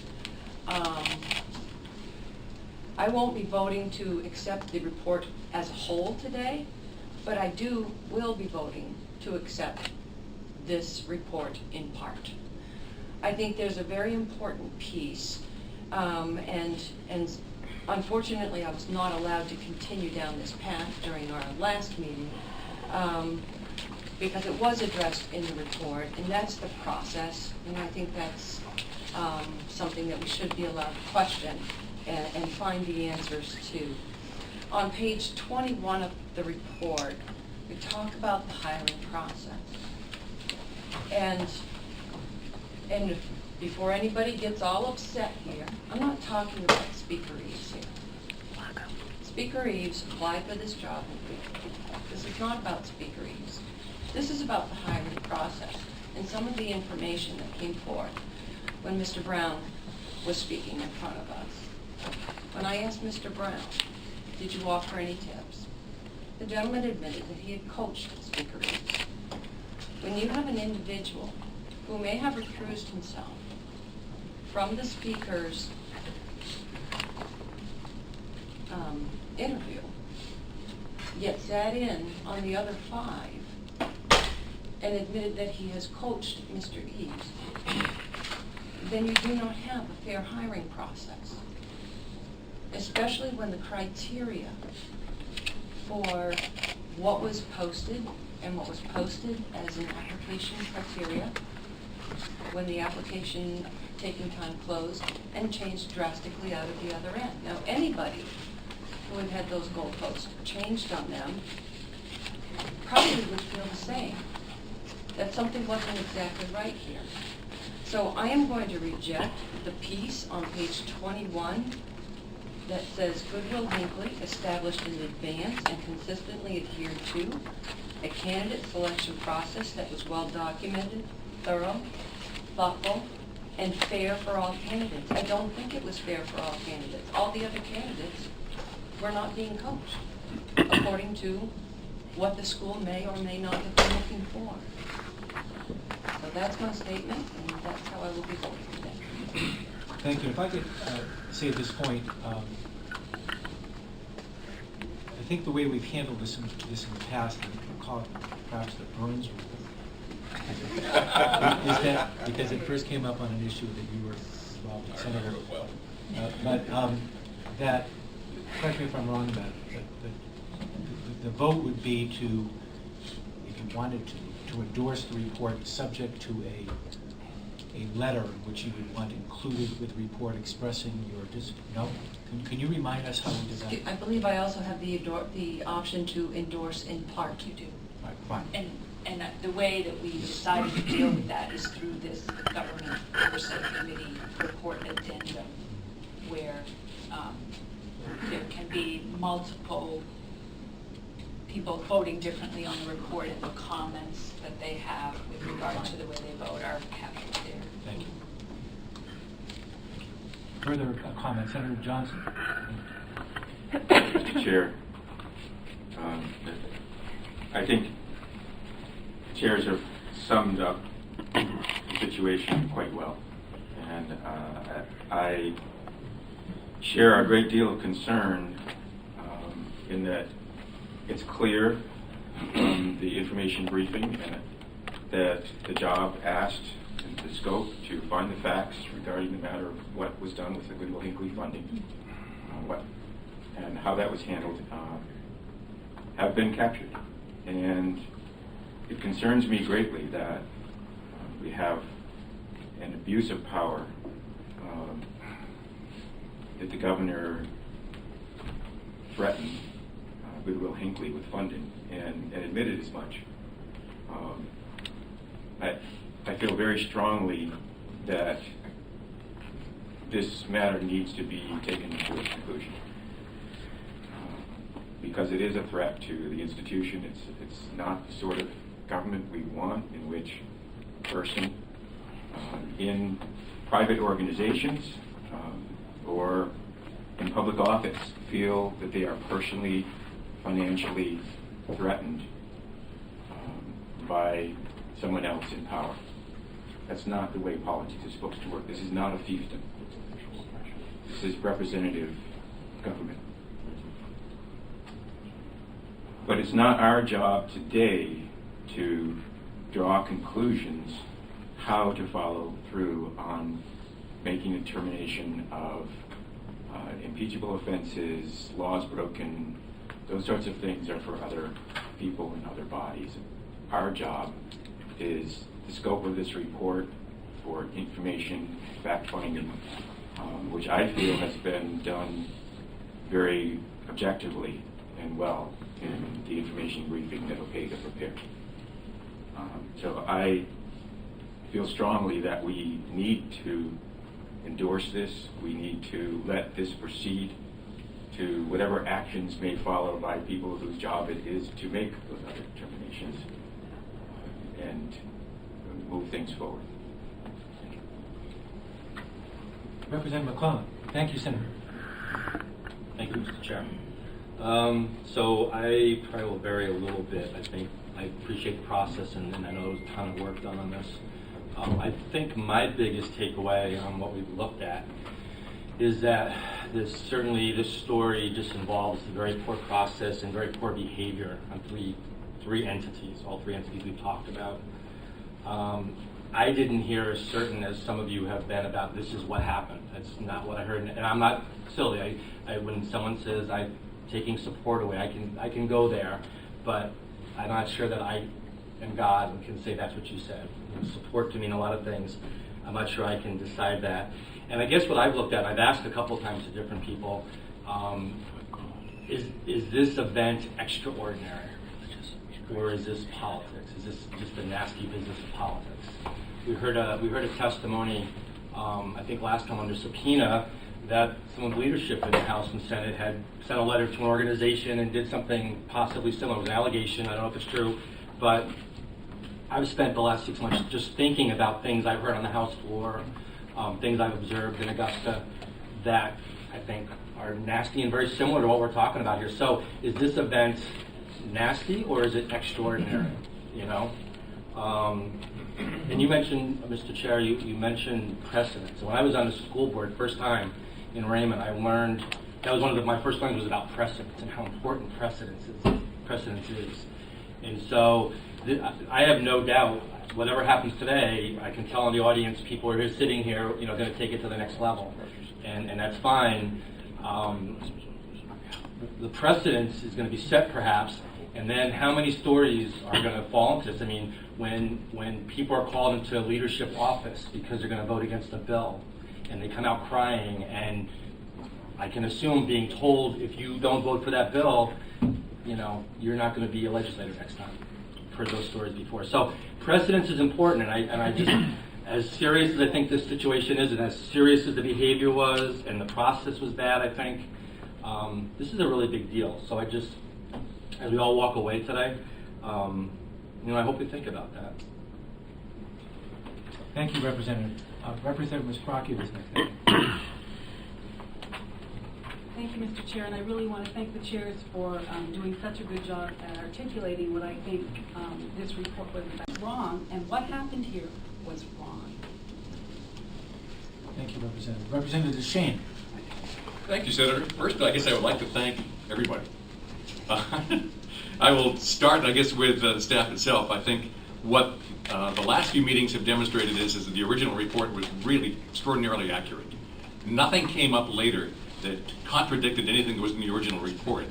I won't be voting to accept the report as a whole today, but I will be voting to accept this report in part. I think there's a very important piece, and unfortunately I was not allowed to continue down this path during our last meeting because it was addressed in the report, and that's the process, and I think that's something that we should be allowed to question and find the answers to. On page 21 of the report, we talk about the hiring process. And before anybody gets all upset here, I'm not talking about Speaker Eves here. Speaker Eves applied for this job. This is not about Speaker Eves. This is about the hiring process and some of the information that came forth when Mr. Brown was speaking in front of us. When I asked Mr. Brown, did you offer any tips? The gentleman admitted that he had coached Speaker Eves. When you have an individual who may have recused himself from the speaker's interview, yet sat in on the other 5 and admitted that he has coached Mr. Eves, then you do not have a fair hiring process, especially when the criteria for what was posted and what was posted as an application criteria, when the application taking time closed and changed drastically out of the other end. Now, anybody who had had those goalposts changed on them probably would feel the same, that something wasn't exactly right here. So I am going to reject the piece on page 21 that says Will-Hinckley established in advance and consistently adhered to a candidate selection process that was well documented, thorough, thoughtful, and fair for all candidates. I don't think it was fair for all candidates. All the other candidates were not being coached according to what the school may or may not have been looking for. So that's my statement, and that's how I will be voting today. Thank you. If I could say at this point, I think the way we've handled this in the past, and I'll call it perhaps the Burns rule, is that because it first came up on an issue that you were involved in, Senator. That, correct me if I'm wrong, that the vote would be to, if you wanted to endorse the report subject to a letter which you would want included with the report expressing your no? Can you remind us how we did that? I believe I also have the option to endorse in part. You do. All right, fine. And the way that we decided to deal with that is through this Government Oversight Committee report addendum, where there can be multiple people voting differently on the report, and the comments that they have with regard to the way they vote are captured there. Thank you. Further comments, Senator Johnson? Mr. Chair, I think chairs have summed up the situation quite well, and I share a great deal of concern in that it's clear from the information briefing that the job asked the scope to find the facts regarding the matter of what was done with the Will-Hinckley funding, and how that was handled, have been captured. And it concerns me greatly that we have an abuse of power, that the governor threatened Will-Hinckley with funding and admitted as much. I feel very strongly that this matter needs to be taken to its conclusion, because it is a threat to the institution. It's not the sort of government we want, in which a person in private organizations or in public office feel that they are personally, financially threatened by someone else in power. That's not the way politics is supposed to work. This is not a fiefdom. This is representative government. But it's not our job today to draw conclusions how to follow through on making a determination of impeachable offenses, laws broken. Those sorts of things are for other people and other bodies. Our job is the scope of this report for information, fact-finding, which I feel has been done very objectively and well in the information briefing that OPEGA prepared. So I feel strongly that we need to endorse this. We need to let this proceed to whatever actions may follow by people whose job it is to make those other determinations and move things forward. Representative McClellan. Thank you, Senator. Thank you, Mr. Chairman. So I probably will vary a little bit. I think I appreciate the process, and I know there was a ton of work done on this. I think my biggest takeaway on what we've looked at is that this story just involves a very poor process and very poor behavior on three entities, all three entities we've talked about. I didn't hear as certain as some of you have been about this is what happened. That's not what I heard, and I'm not silly. When someone says I'm taking support away, I can go there, but I'm not sure that I am God and can say that's what you said. Support can mean a lot of things. I'm not sure I can decide that. And I guess what I've looked at, I've asked a couple times to different people, is this event extraordinary? Or is this politics? Is this just a nasty business of politics? We heard a testimony, I think last time under subpoena, that some of the leadership in the House and Senate had sent a letter to an organization and did something possibly similar. It was an allegation. I don't know if it's true, but I've spent the last 6 months just thinking about things I've heard on the House floor, things I've observed in Augusta that I think are nasty and very similar to what we're talking about here. So is this event nasty or is it extraordinary? You know? And you mentioned, Mr. Chair, you mentioned precedents. When I was on the school board first time in Raymond, I learned, that was one of my first learnings was about precedents and how important precedence is. And so I have no doubt, whatever happens today, I can tell in the audience, people are just sitting here, going to take it to the next level. And that's fine. The precedence is going to be set perhaps, and then how many stories are going to fall into this? I mean, when people are called into leadership office because they're going to vote against a bill, and they come out crying, and I can assume being told if you don't vote for that bill, you're not going to be a legislator next time. I've heard those stories before. So precedence is important, and I just, as serious as I think this situation is, and as serious as the behavior was, and the process was bad, I think, this is a really big deal. So I just, as we all walk away today, I hope we think about that. Thank you, Representative. Representative Misraki was next. Thank you, Mr. Chair, and I really want to thank the chairs for doing such a good job at articulating what I think this report was wrong, and what happened here was wrong. Thank you, Representative. Representative Shane. Thank you, Senator. First, I guess I would like to thank everybody. I will start, I guess, with the staff itself. I think what the last few meetings have demonstrated is that the original report was really extraordinarily accurate. Nothing came up later that contradicted anything that was in the original report.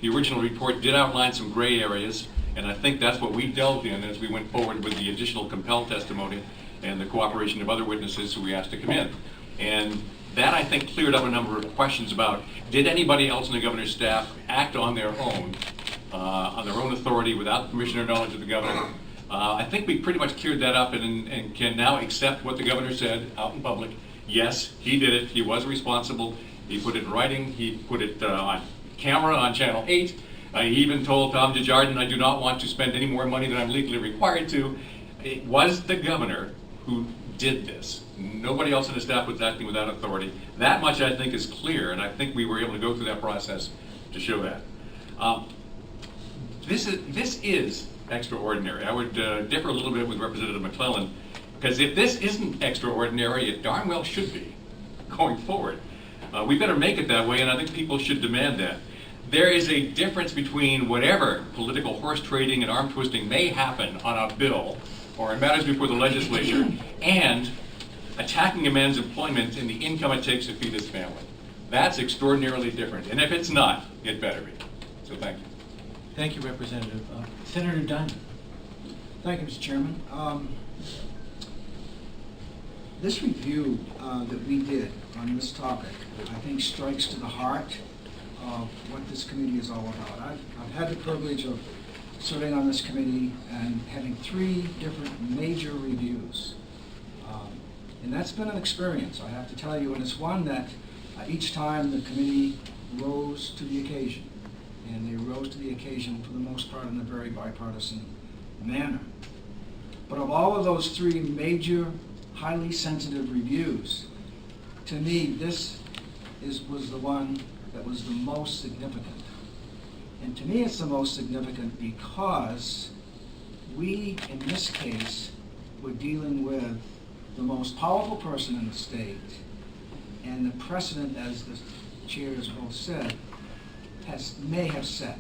The original report did outline some gray areas, and I think that's what we delved in as we went forward with the additional compelled testimony and the cooperation of other witnesses who we asked to come in. And that, I think, cleared up a number of questions about, did anybody else in the governor's staff act on their own authority without permission or knowledge of the governor? I think we pretty much cleared that up and can now accept what the governor said out in public. Yes, he did it. He was responsible. He put it in writing. He put it on camera on Channel 8. He even told Tom DeJardin, I do not want to spend any more money than I'm legally required to. It was the governor who did this. Nobody else in the staff was acting without authority. That much, I think, is clear, and I think we were able to go through that process to show that. This is extraordinary. I would differ a little bit with Representative McClellan, because if this isn't extraordinary, it darn well should be going forward. We better make it that way, and I think people should demand that. There is a difference between whatever political horse trading and arm twisting may happen on a bill or in matters before the legislature and attacking a man's employment and the income it takes to feed his family. That's extraordinarily different, and if it's not, it better be. So thank you. Thank you, Representative. Senator Dunn. Thank you, Mr. Chairman. This review that we did on this topic, I think, strikes to the heart of what this committee is all about. I've had the privilege of serving on this committee and having 3 different major reviews And that's been an experience, I have to tell you, and it's one that each time the committee rose to the occasion, and they rose to the occasion for the most part in a very bipartisan manner. But of all of those three major, highly sensitive reviews, to me, this was the one that was the most significant. And to me, it's the most significant because we, in this case, were dealing with the most powerful person in the state, and the precedent, as the chairs both said, may have set.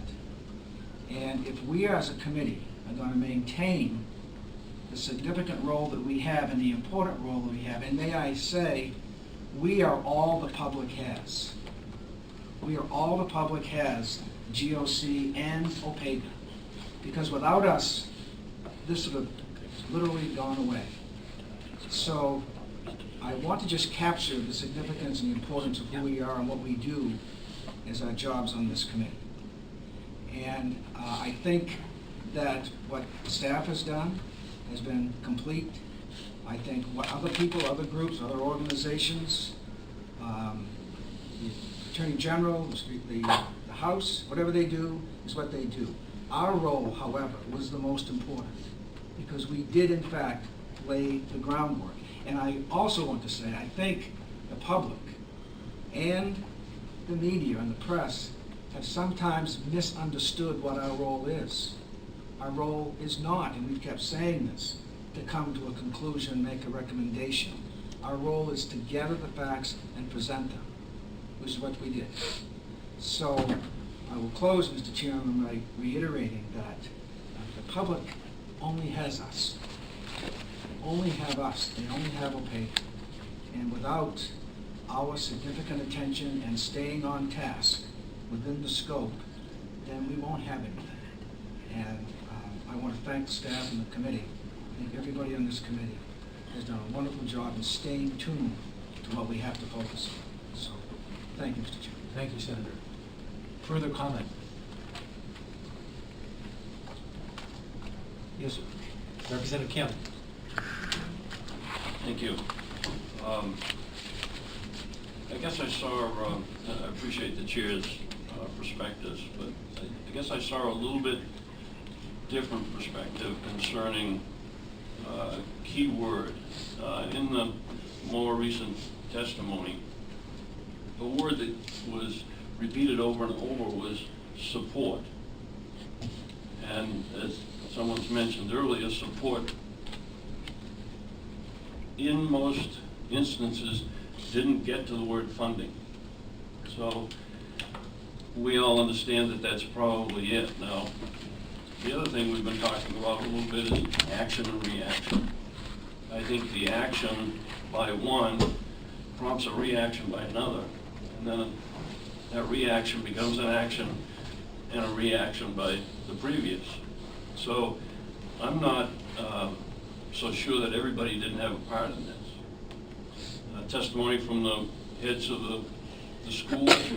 And if we as a committee are going to maintain the significant role that we have and the important role that we have, and may I say, we are all the public has. We are all the public has, GOC and OPEGA. Because without us, this would have literally gone away. So I want to just capture the significance and the importance of who we are and what we do as our jobs on this committee. And I think that what staff has done has been complete. I think what other people, other groups, other organizations, the Attorney General, the House, whatever they do is what they do. Our role, however, was the most important because we did, in fact, lay the groundwork. And I also want to say, I think the public and the media and the press have sometimes misunderstood what our role is. Our role is not, and we've kept saying this, to come to a conclusion, make a recommendation. Our role is to gather the facts and present them, which is what we did. So I will close, Mr. Chairman, by reiterating that the public only has us. Only have us. They only have OPEGA. And without our significant attention and staying on task within the scope, then we won't have anything. And I want to thank the staff and the committee. I think everybody on this committee has done a wonderful job in staying tuned to what we have to focus on. So, thank you, Mr. Chairman. Thank you, Senator. Further comment? Yes, sir. Representative Campbell. Thank you. I guess I saw, I appreciate the chair's perspectives, but I guess I saw a little bit different perspective concerning a key word. In the more recent testimony, the word that was repeated over and over was support. And as someone's mentioned earlier, support in most instances didn't get to the word funding. So we all understand that that's probably it. Now, the other thing we've been talking about a little bit is action and reaction. I think the action by one prompts a reaction by another, and then that reaction becomes an action and a reaction by the previous. So I'm not so sure that everybody didn't have a part in this. Testimony from the heads of the schools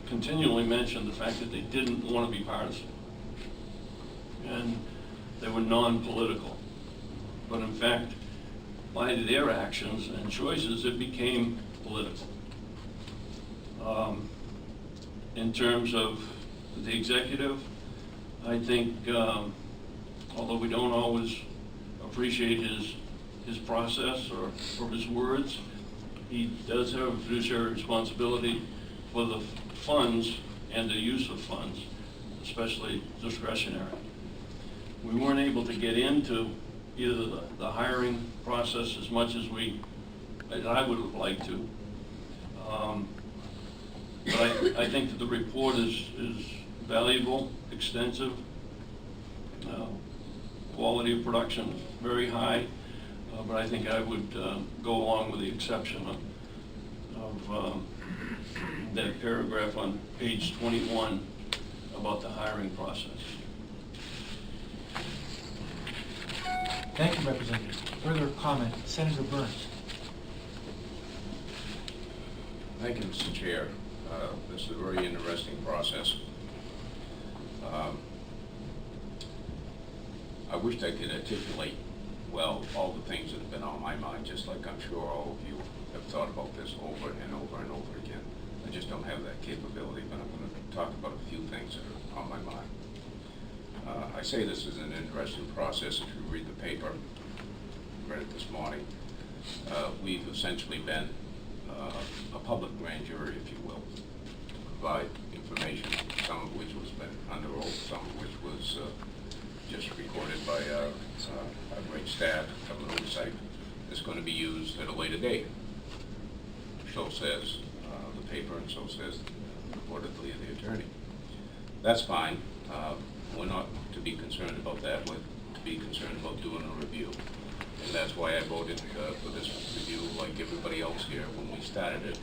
continually mentioned the fact that they didn't want to be partisan. And they were non-political. But in fact, by their actions and choices, it became political. In terms of the executive, I think, although we don't always appreciate his process or his words, he does have a fiduciary responsibility for the funds and the use of funds, especially discretionary. We weren't able to get into either the hiring process as much as I would have liked to. But I think that the report is valuable, extensive, quality of production very high, but I think I would go along with the exception of that paragraph on page 21 about the hiring process. Thank you, Representative. Further comment, Senator Burns. Thank you, Mr. Chair. This is a very interesting process. I wished I could articulate well all the things that have been on my mind, just like I'm sure all of you have thought about this over and over and over again. I just don't have that capability, but I'm going to talk about a few things that are on my mind. I say this is an interesting process. If you read the paper, read it this morning, we've essentially been a public grand jury, if you will, to provide information, some of which was been under oath, some of which was just recorded by our great staff, government oversight, is going to be used at a later date. So says the paper, and so says reportedly the attorney. That's fine. We're not to be concerned about that. We're to be concerned about doing a review. And that's why I voted for this review, like everybody else here, when we started it.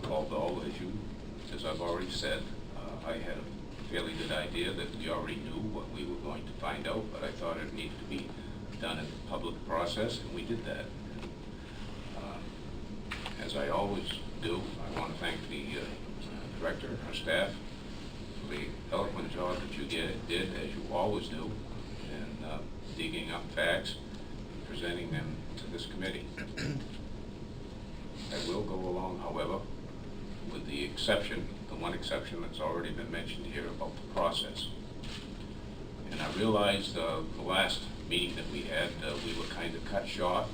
Although, as I've already said, I had a fairly good idea that we already knew what we were going to find out, but I thought it needed to be done in a public process, and we did that. As I always do, I want to thank the director, our staff, for the eloquent job that you did, as you always do, in digging up facts, presenting them to this committee. I will go along, however, with the exception, the one exception that's already been mentioned here about the process. And I realized the last meeting that we had, we were kind of cut short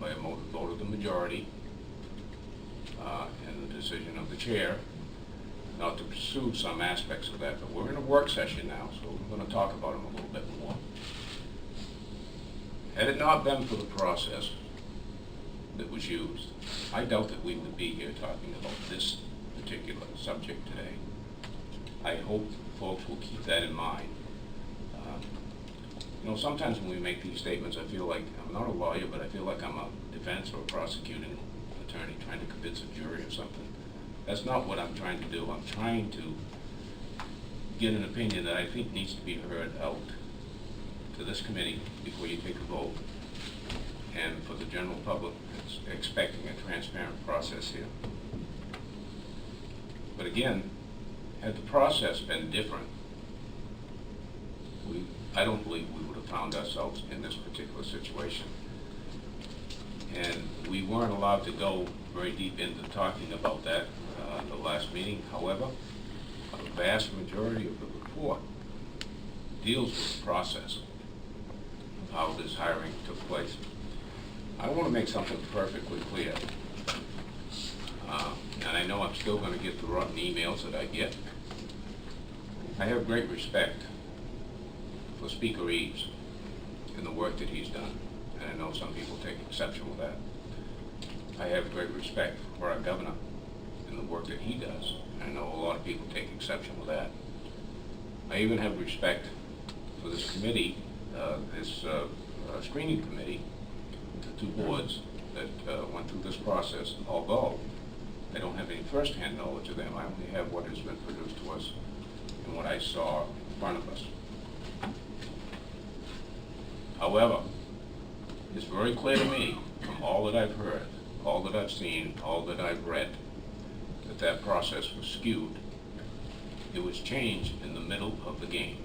by a vote of the majority and the decision of the chair not to pursue some aspects of that. But we're in a work session now, so we're going to talk about them a little bit more. Had it not been for the process that was used, I doubt that we would be here talking about this particular subject today. I hope folks will keep that in mind. You know, sometimes when we make these statements, I feel like I'm not a lawyer, but I feel like I'm a defense or a prosecuting attorney trying to convince a jury of something. That's not what I'm trying to do. I'm trying to get an opinion that I think needs to be heard out to this committee before you take a vote, and for the general public that's expecting a transparent process here. But again, had the process been different, I don't believe we would have found ourselves in this particular situation. And we weren't allowed to go very deep into talking about that the last meeting. However, a vast majority of the report deals with the process of how this hiring took place. I want to make something perfectly clear. And I know I'm still going to get the rotten emails that I get. I have great respect for Speaker Eves and the work that he's done. And I know some people take exception with that. I have great respect for our governor and the work that he does. I know a lot of people take exception with that. I even have respect for this committee, this screening committee, the two boards that went through this process, although I don't have any first-hand knowledge of them. I only have what has been produced to us and what I saw in front of us. However, it's very clear to me from all that I've heard, all that I've seen, all that I've read, that that process was skewed. It was changed in the middle of the game.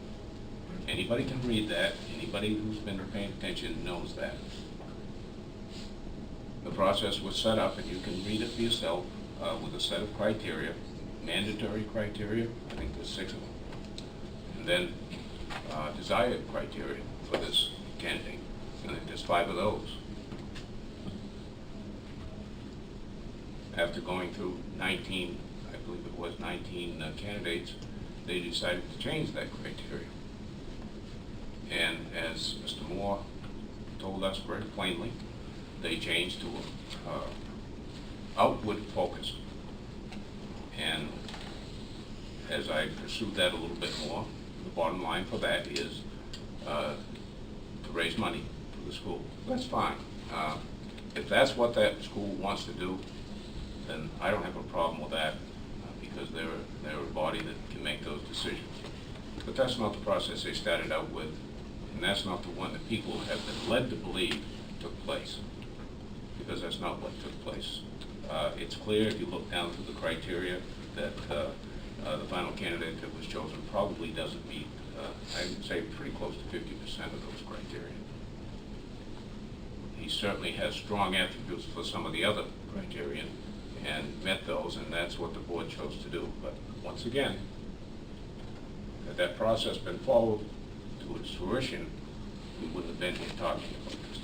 Anybody can read that. Anybody who's been paying attention knows that. The process was set up, and you can read it for yourself, with a set of criteria, mandatory criteria, I think there's 6 of them, and then desired criteria for this candidate. I think there's 5 of those. After going through 19, I believe it was 19 candidates, they decided to change that criteria. And as Mr. Moore told us very plainly, they changed to outward focus. And as I pursued that a little bit more, the bottom line for that is to raise money for the school. That's fine. If that's what that school wants to do, then I don't have a problem with that because they're a body that can make those decisions. But that's not the process they started out with, and that's not the one that people have been led to believe took place, because that's not what took place. It's clear if you look down through the criteria that the final candidate that was chosen probably doesn't meet, I would say, pretty close to 50% of those criteria. He certainly has strong attributes for some of the other criteria and met those, and that's what the board chose to do. But once again, had that process been followed to its fruition, we wouldn't have been here talking about this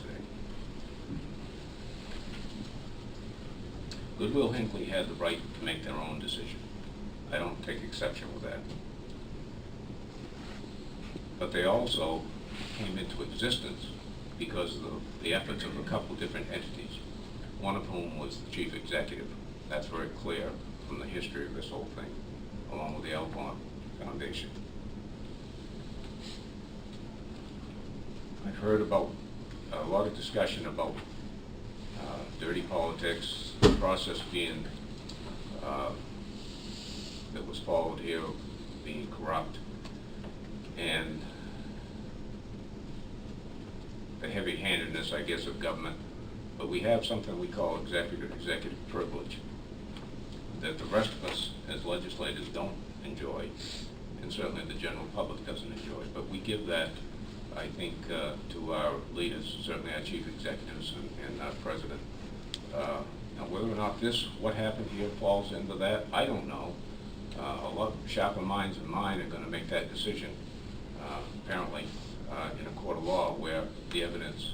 today. Will-Hinckley had the right to make their own decision. I don't take exception with that. But they also came into existence because of the efforts of a couple different entities, one of whom was the chief executive. That's very clear from the history of this whole thing, along with the Alcorn Foundation. I've heard about a lot of discussion about dirty politics, the process being that was followed here being corrupt, and the heavy-handedness, I guess, of government. But we have something we call executive privilege that the rest of us as legislators don't enjoy, and certainly the general public doesn't enjoy. But we give that, I think, to our leaders, certainly our chief executives and our president. Now, whether or not what happened here falls into that, I don't know. A lot of sharper minds than mine are going to make that decision, apparently, in a court of law where the evidence,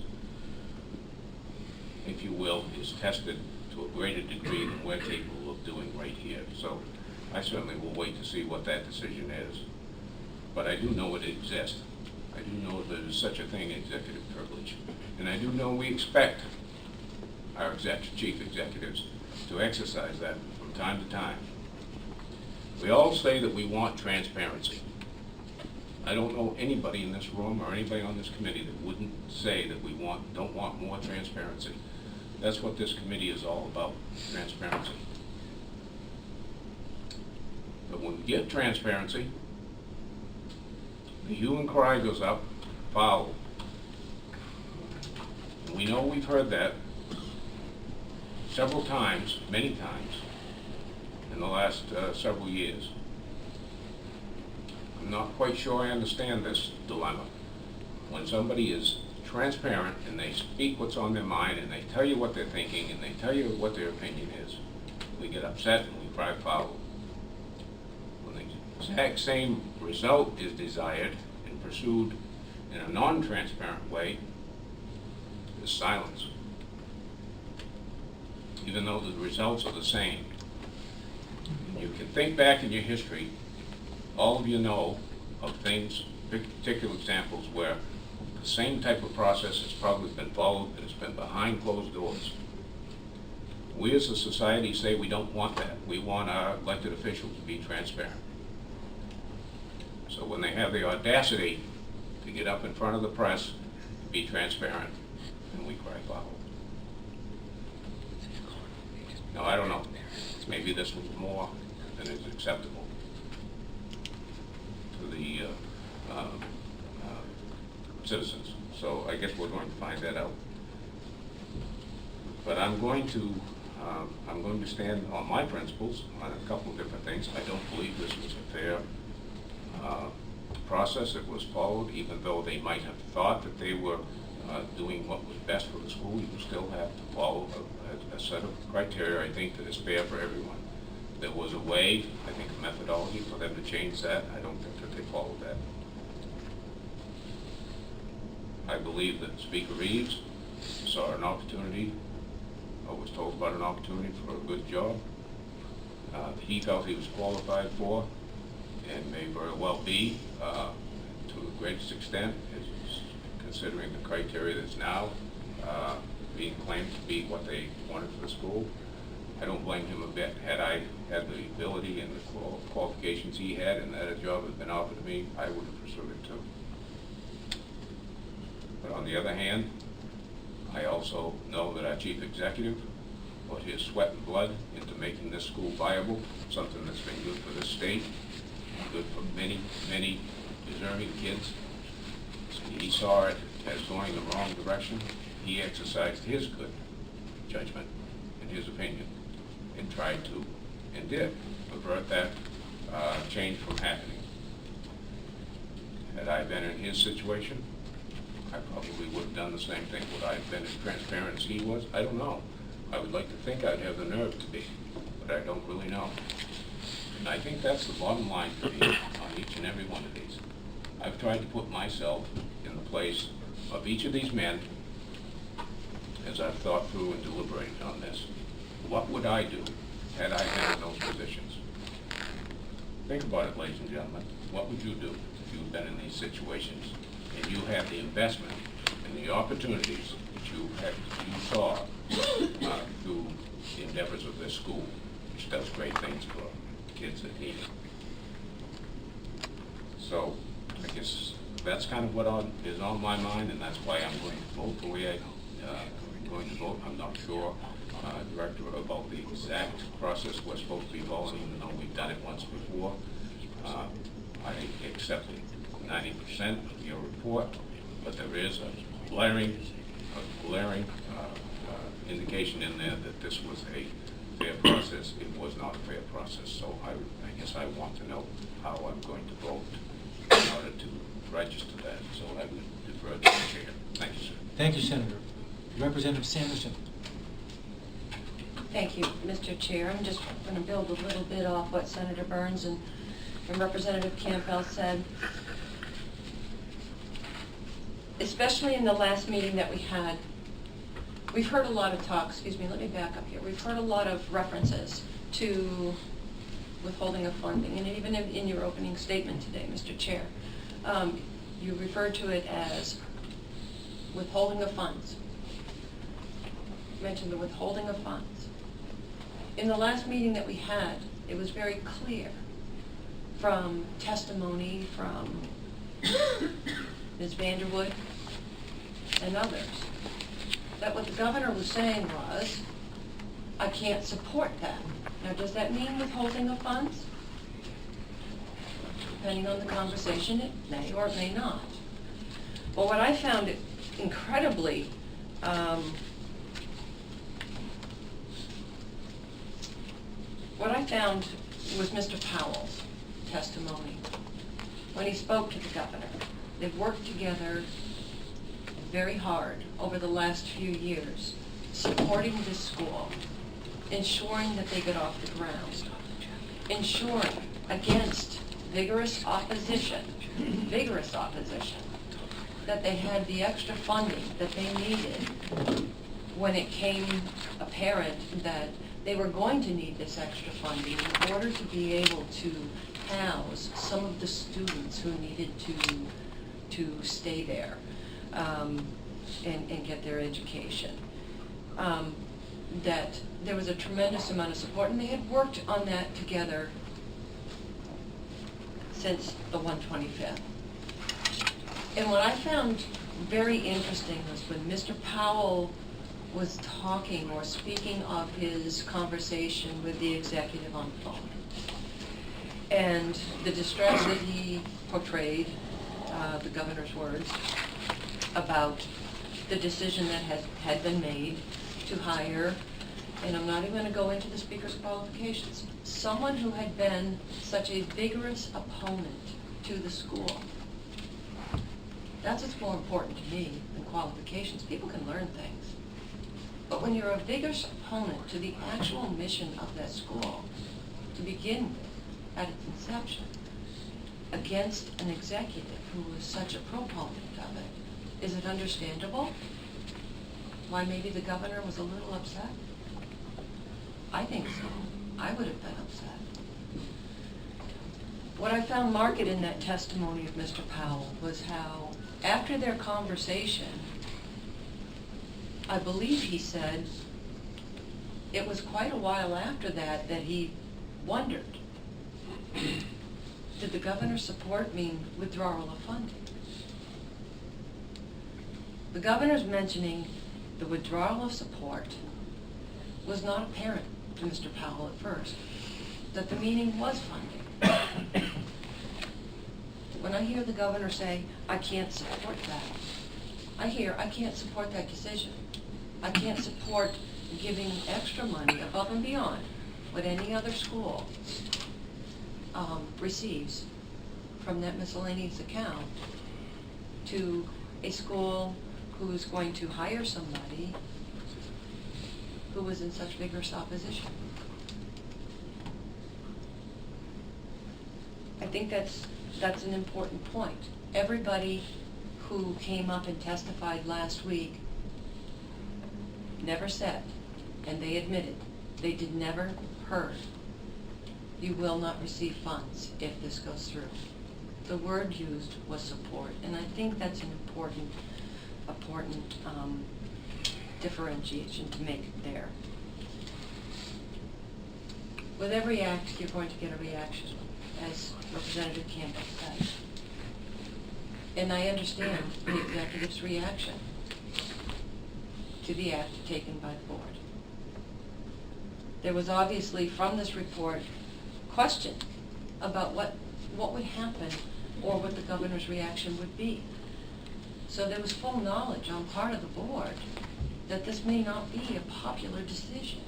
if you will, is tested to a greater degree than we're capable of doing right here. So I certainly will wait to see what that decision is. But I do know it exists. I do know that there's such a thing, executive privilege. And I do know we expect our chief executives to exercise that from time to time. We all say that we want transparency. I don't know anybody in this room or anybody on this committee that wouldn't say that we don't want more transparency. That's what this committee is all about, transparency. But when we get transparency, the hue and cry goes up, foul. And we know we've heard that several times, many times, in the last several years. I'm not quite sure I understand this dilemma. When somebody is transparent and they speak what's on their mind and they tell you what they're thinking and they tell you what their opinion is, we get upset and we cry foul. When the exact same result is desired and pursued in a non-transparent way, there's silence. Even though the results are the same. You can think back in your history, all of you know of things, particular examples where the same type of process has probably been followed, but it's been behind closed doors. We as a society say we don't want that. We want our elected officials to be transparent. So when they have the audacity to get up in front of the press, to be transparent, then we cry foul. Now, I don't know. Maybe this was more than is acceptable to the citizens. So I guess we're going to find that out. But I'm going to stand on my principles on a couple of different things. I don't believe this was a fair process that was followed, even though they might have thought that they were doing what was best for the school. You still have to follow a set of criteria, I think, that is fair for everyone. There was a way, I think, a methodology for them to change that. I don't think that they followed that. I believe that Speaker Reeves saw an opportunity, or was told about an opportunity for a good job. He felt he was qualified for, and may very well be, to the greatest extent, considering the criteria that's now being claimed to be what they wanted for the school. I don't blame him a bit. Had I had the ability and the qualifications he had, and that a job had been offered to me, I would have pursued it too. But on the other hand, I also know that our chief executive put his sweat and blood into making this school viable, something that's been good for this state, good for many, many deserving kids. He saw it as going the wrong direction. He exercised his good judgment and his opinion and tried to, and did, avert that change from happening. Had I been in his situation, I probably would have done the same thing. Would I have been as transparent as he was? I don't know. I would like to think I'd have the nerve to be, but I don't really know. And I think that's the bottom line for me on each and every one of these. I've tried to put myself in the place of each of these men as I've thought through and deliberated on this. What would I do had I been in those positions? Think about it, ladies and gentlemen. What would you do if you've been in these situations and you had the investment and the opportunities that you saw through the endeavors of this school, which does great things for kids that need it? So I guess that's kind of what is on my mind, and that's why I'm going to vote the way I'm going to vote. I'm not sure, Director, about the exact process we're supposed to be following, even though we've done it once before. I accepted 90% of your report, but there is a glaring indication in there that this was a fair process. It was not a fair process, so I guess I want to know how I'm going to vote in order to register that, so I would defer to the chair. Thank you, sir. Thank you, Senator. Representative Sanderson. Thank you, Mr. Chair. I'm just going to build a little bit off what Senator Burns and Representative Campbell said. Especially in the last meeting that we had, we've heard a lot of talk, excuse me, let me back up here. We've heard a lot of references to withholding of funding, and even in your opening statement today, Mr. Chair, you referred to it as withholding of funds. You mentioned the withholding of funds. In the last meeting that we had, it was very clear from testimony from Ms. Vanderwood and others that what the governor was saying was, I can't support that. Now, does that mean withholding of funds? Depending on the conversation, it may or it may not. But what I found incredibly what I found was Mr. Powell's testimony when he spoke to the governor. They've worked together very hard over the last few years, supporting this school, ensuring that they get off the ground, ensuring against vigorous opposition, that they had the extra funding that they needed when it came apparent that they were going to need this extra funding in order to be able to house some of the students who needed to stay there and get their education. That there was a tremendous amount of support, and they had worked on that together since the 125th. And what I found very interesting was when Mr. Powell was talking or speaking of his conversation with the executive on the phone and the distress that he portrayed, the governor's words, about the decision that had been made to hire, and I'm not even going to go into the speaker's qualifications, someone who had been such a vigorous opponent to the school. That's what's more important to me than qualifications. People can learn things. But when you're a vigorous opponent to the actual mission of that school, to begin with, at its inception, against an executive who was such a proponent of it, is it understandable why maybe the governor was a little upset? I think so. I would have been upset. What I found marked in that testimony of Mr. Powell was how, after their conversation, I believe he said it was quite a while after that that he wondered, did the governor's support mean withdrawal of funding? The governor's mentioning the withdrawal of support was not apparent to Mr. Powell at first, that the meaning was funding. When I hear the governor say, I can't support that, I hear, I can't support that decision. I can't support giving extra money above and beyond what any other school receives from that miscellaneous account to a school who is going to hire somebody who was in such vigorous opposition. I think that's an important point. Everybody who came up and testified last week never said, and they admitted, they did never heard, you will not receive funds if this goes through. The word used was support, and I think that's an important differentiation to make there. With every act, you're going to get a reaction, as Representative Campbell said. And I understand the executive's reaction to the act taken by the board. There was obviously, from this report, question about what would happen or what the governor's reaction would be. So there was full knowledge on part of the board that this may not be a popular decision.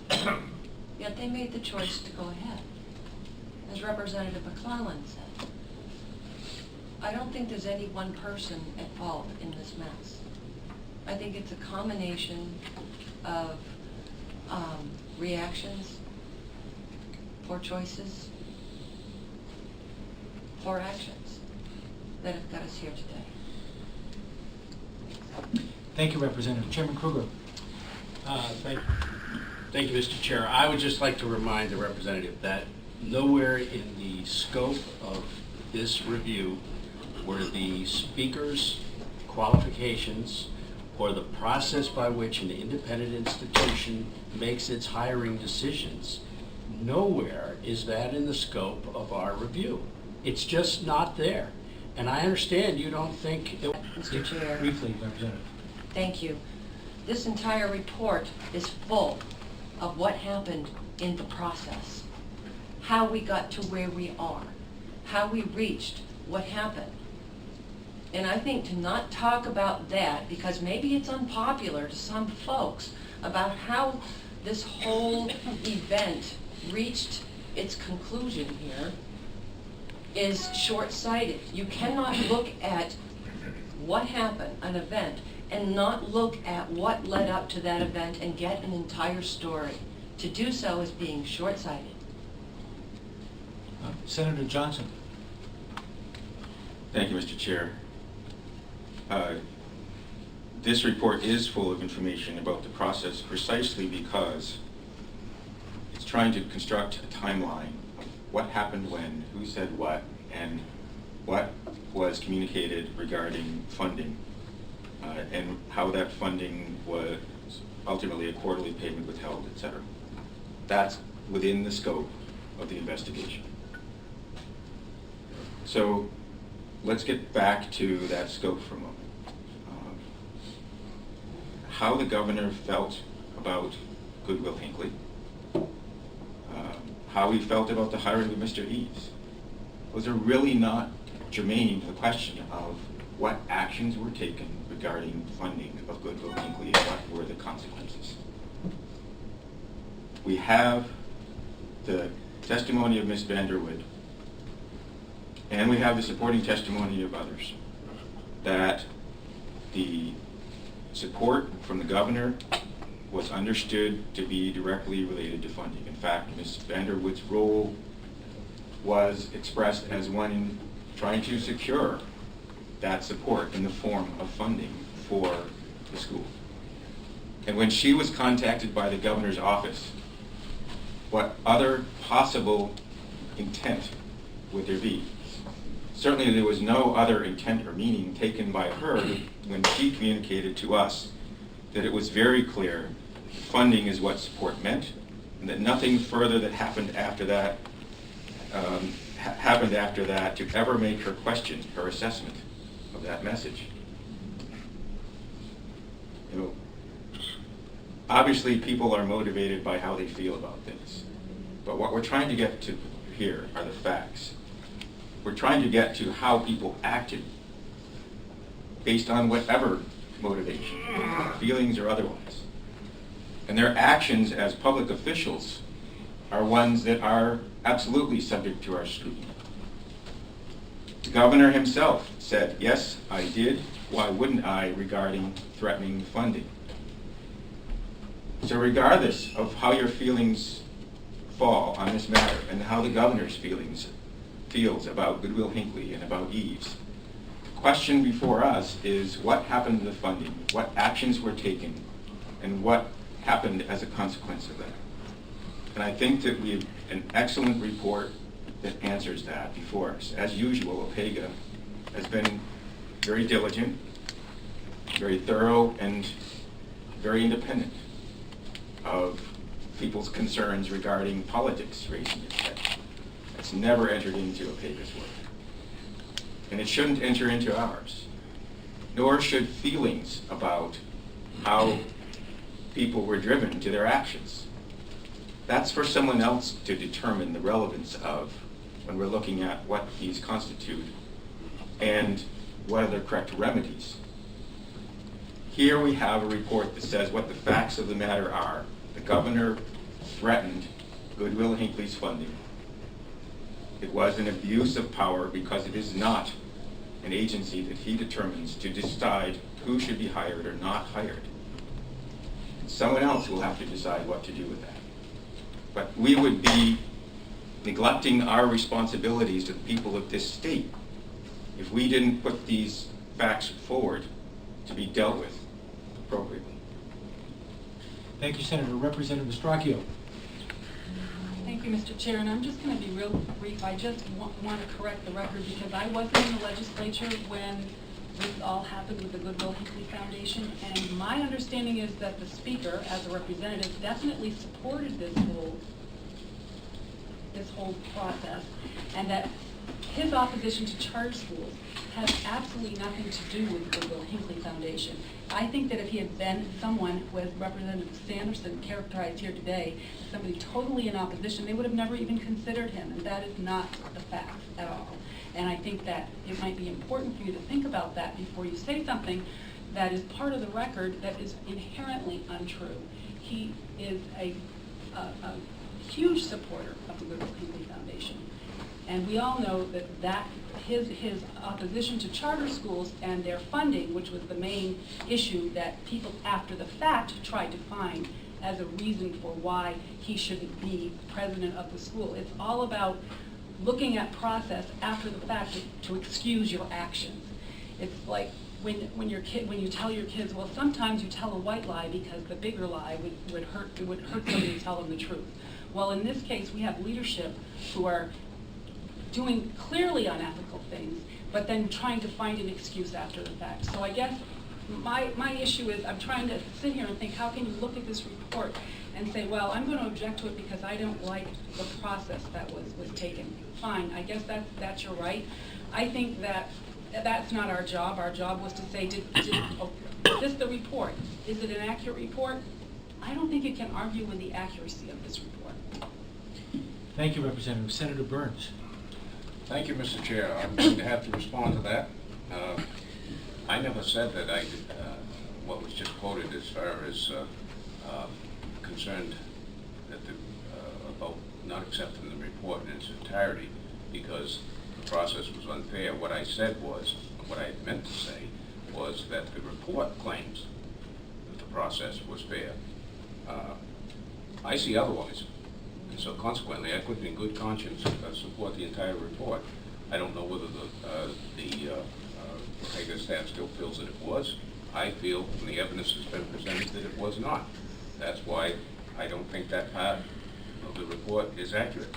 Yet they made the choice to go ahead. As Representative McClellan said, I don't think there's any one person at fault in this mess. I think it's a combination of reactions, poor choices, poor actions that have got us here today. Thank you, Representative. Chairman Kruger. Thank you, Mr. Chair. I would just like to remind the representative that nowhere in the scope of this review were the speaker's qualifications or the process by which an independent institution makes its hiring decisions. Nowhere is that in the scope of our review. It's just not there. And I understand you don't think it... Mr. Chair. Briefly, Representative. Thank you. This entire report is full of what happened in the process, how we got to where we are, how we reached what happened. And I think to not talk about that, because maybe it's unpopular to some folks, about how this whole event reached its conclusion here, is short-sighted. You cannot look at what happened, an event, and not look at what led up to that event and get an entire story. To do so is being short-sighted. Senator Johnson. Thank you, Mr. Chair. This report is full of information about the process precisely because it's trying to construct a timeline of what happened when, who said what, and what was communicated regarding funding, and how that funding was ultimately a quarterly payment withheld, etc. That's within the scope of the investigation. So let's get back to that scope for a moment. How the governor felt about Will-Hinckley, how he felt about the hiring of Mr. Eves. Those are really not germane to the question of what actions were taken regarding funding of Will-Hinckley and what were the consequences. We have the testimony of Ms. Vanderwood, and we have the supporting testimony of others, that the support from the governor was understood to be directly related to funding. In fact, Ms. Vanderwood's role was expressed as one in trying to secure that support in the form of funding for the school. And when she was contacted by the governor's office, what other possible intent would there be? Certainly there was no other intent or meaning taken by her when she communicated to us that it was very clear funding is what support meant, and that nothing further that happened after that to ever make her question her assessment of that message. You know, obviously people are motivated by how they feel about things, but what we're trying to get to here are the facts. We're trying to get to how people acted based on whatever motivation, feelings or otherwise. And their actions as public officials are ones that are absolutely subject to our scrutiny. The governor himself said, yes, I did why wouldn't I, regarding threatening funding? So regardless of how your feelings fall on this matter and how the governor's feels about Will-Hinckley and about Eves, the question before us is what happened to the funding, what actions were taken, and what happened as a consequence of that. And I think that we have an excellent report that answers that before us. As usual, OPEGA has been very diligent, very thorough, and very independent of people's concerns regarding politics raising its head. It's never entered into OPEGA's work. And it shouldn't enter into ours. Nor should feelings about how people were driven to their actions. That's for someone else to determine the relevance of when we're looking at what these constitute and what are the correct remedies. Here we have a report that says what the facts of the matter are. The governor threatened Will-Hinckley's funding. It was an abuse of power because it is not an agency that he determines to decide who should be hired or not hired. Someone else will have to decide what to do with that. But we would be neglecting our responsibilities to the people of this state if we didn't put these facts forward to be dealt with appropriately. Thank you, Senator. Representative Strachio. Thank you, Mr. Chair, and I'm just going to be real brief. I just want to correct the record because I wasn't in the legislature when this all happened with the Will-Hinckley Foundation, and my understanding is that the Speaker, as a representative, definitely supported this whole process, and that his opposition to charter schools has absolutely nothing to do with the Will-Hinckley Foundation. I think that if he had been someone who, as Representative Sanderson characterized here today, somebody totally in opposition, they would have never even considered him, and that is not the fact at all. And I think that it might be important for you to think about that before you say something that is part of the record that is inherently untrue. He is a huge supporter of the Will-Hinckley Foundation. And we all know that his opposition to charter schools and their funding, which was the main issue that people after the fact tried to find as a reason for why he shouldn't be president of the school. It's all about looking at process after the fact to excuse your actions. It's like when you tell your kids, well, sometimes you tell a white lie because the bigger lie would hurt somebody to tell them the truth. Well, in this case, we have leadership who are doing clearly unethical things, but then trying to find an excuse after the fact. So I guess my issue is I'm trying to sit here and think, how can you look at this report and say, well, I'm going to object to it because I don't like the process that was taken. Fine, I guess that's your right. I think that's not our job. Our job was to say, is this the report? Is it an accurate report? I don't think you can argue with the accuracy of this report. Thank you, Representative. Senator Burns. Thank you, Mr. Chair. I'm going to have to respond to that. I never said that what was just quoted as far as concerned that about not accepting the report in its entirety because the process was unfair. What I said was, what I meant to say was that the report claims that the process was fair. I see otherwise. And so consequently, I couldn't in good conscience support the entire report. I don't know whether the OPEGA staff still feels that it was. I feel, from the evidence that's been presented, that it was not. That's why I don't think that part of the report is accurate.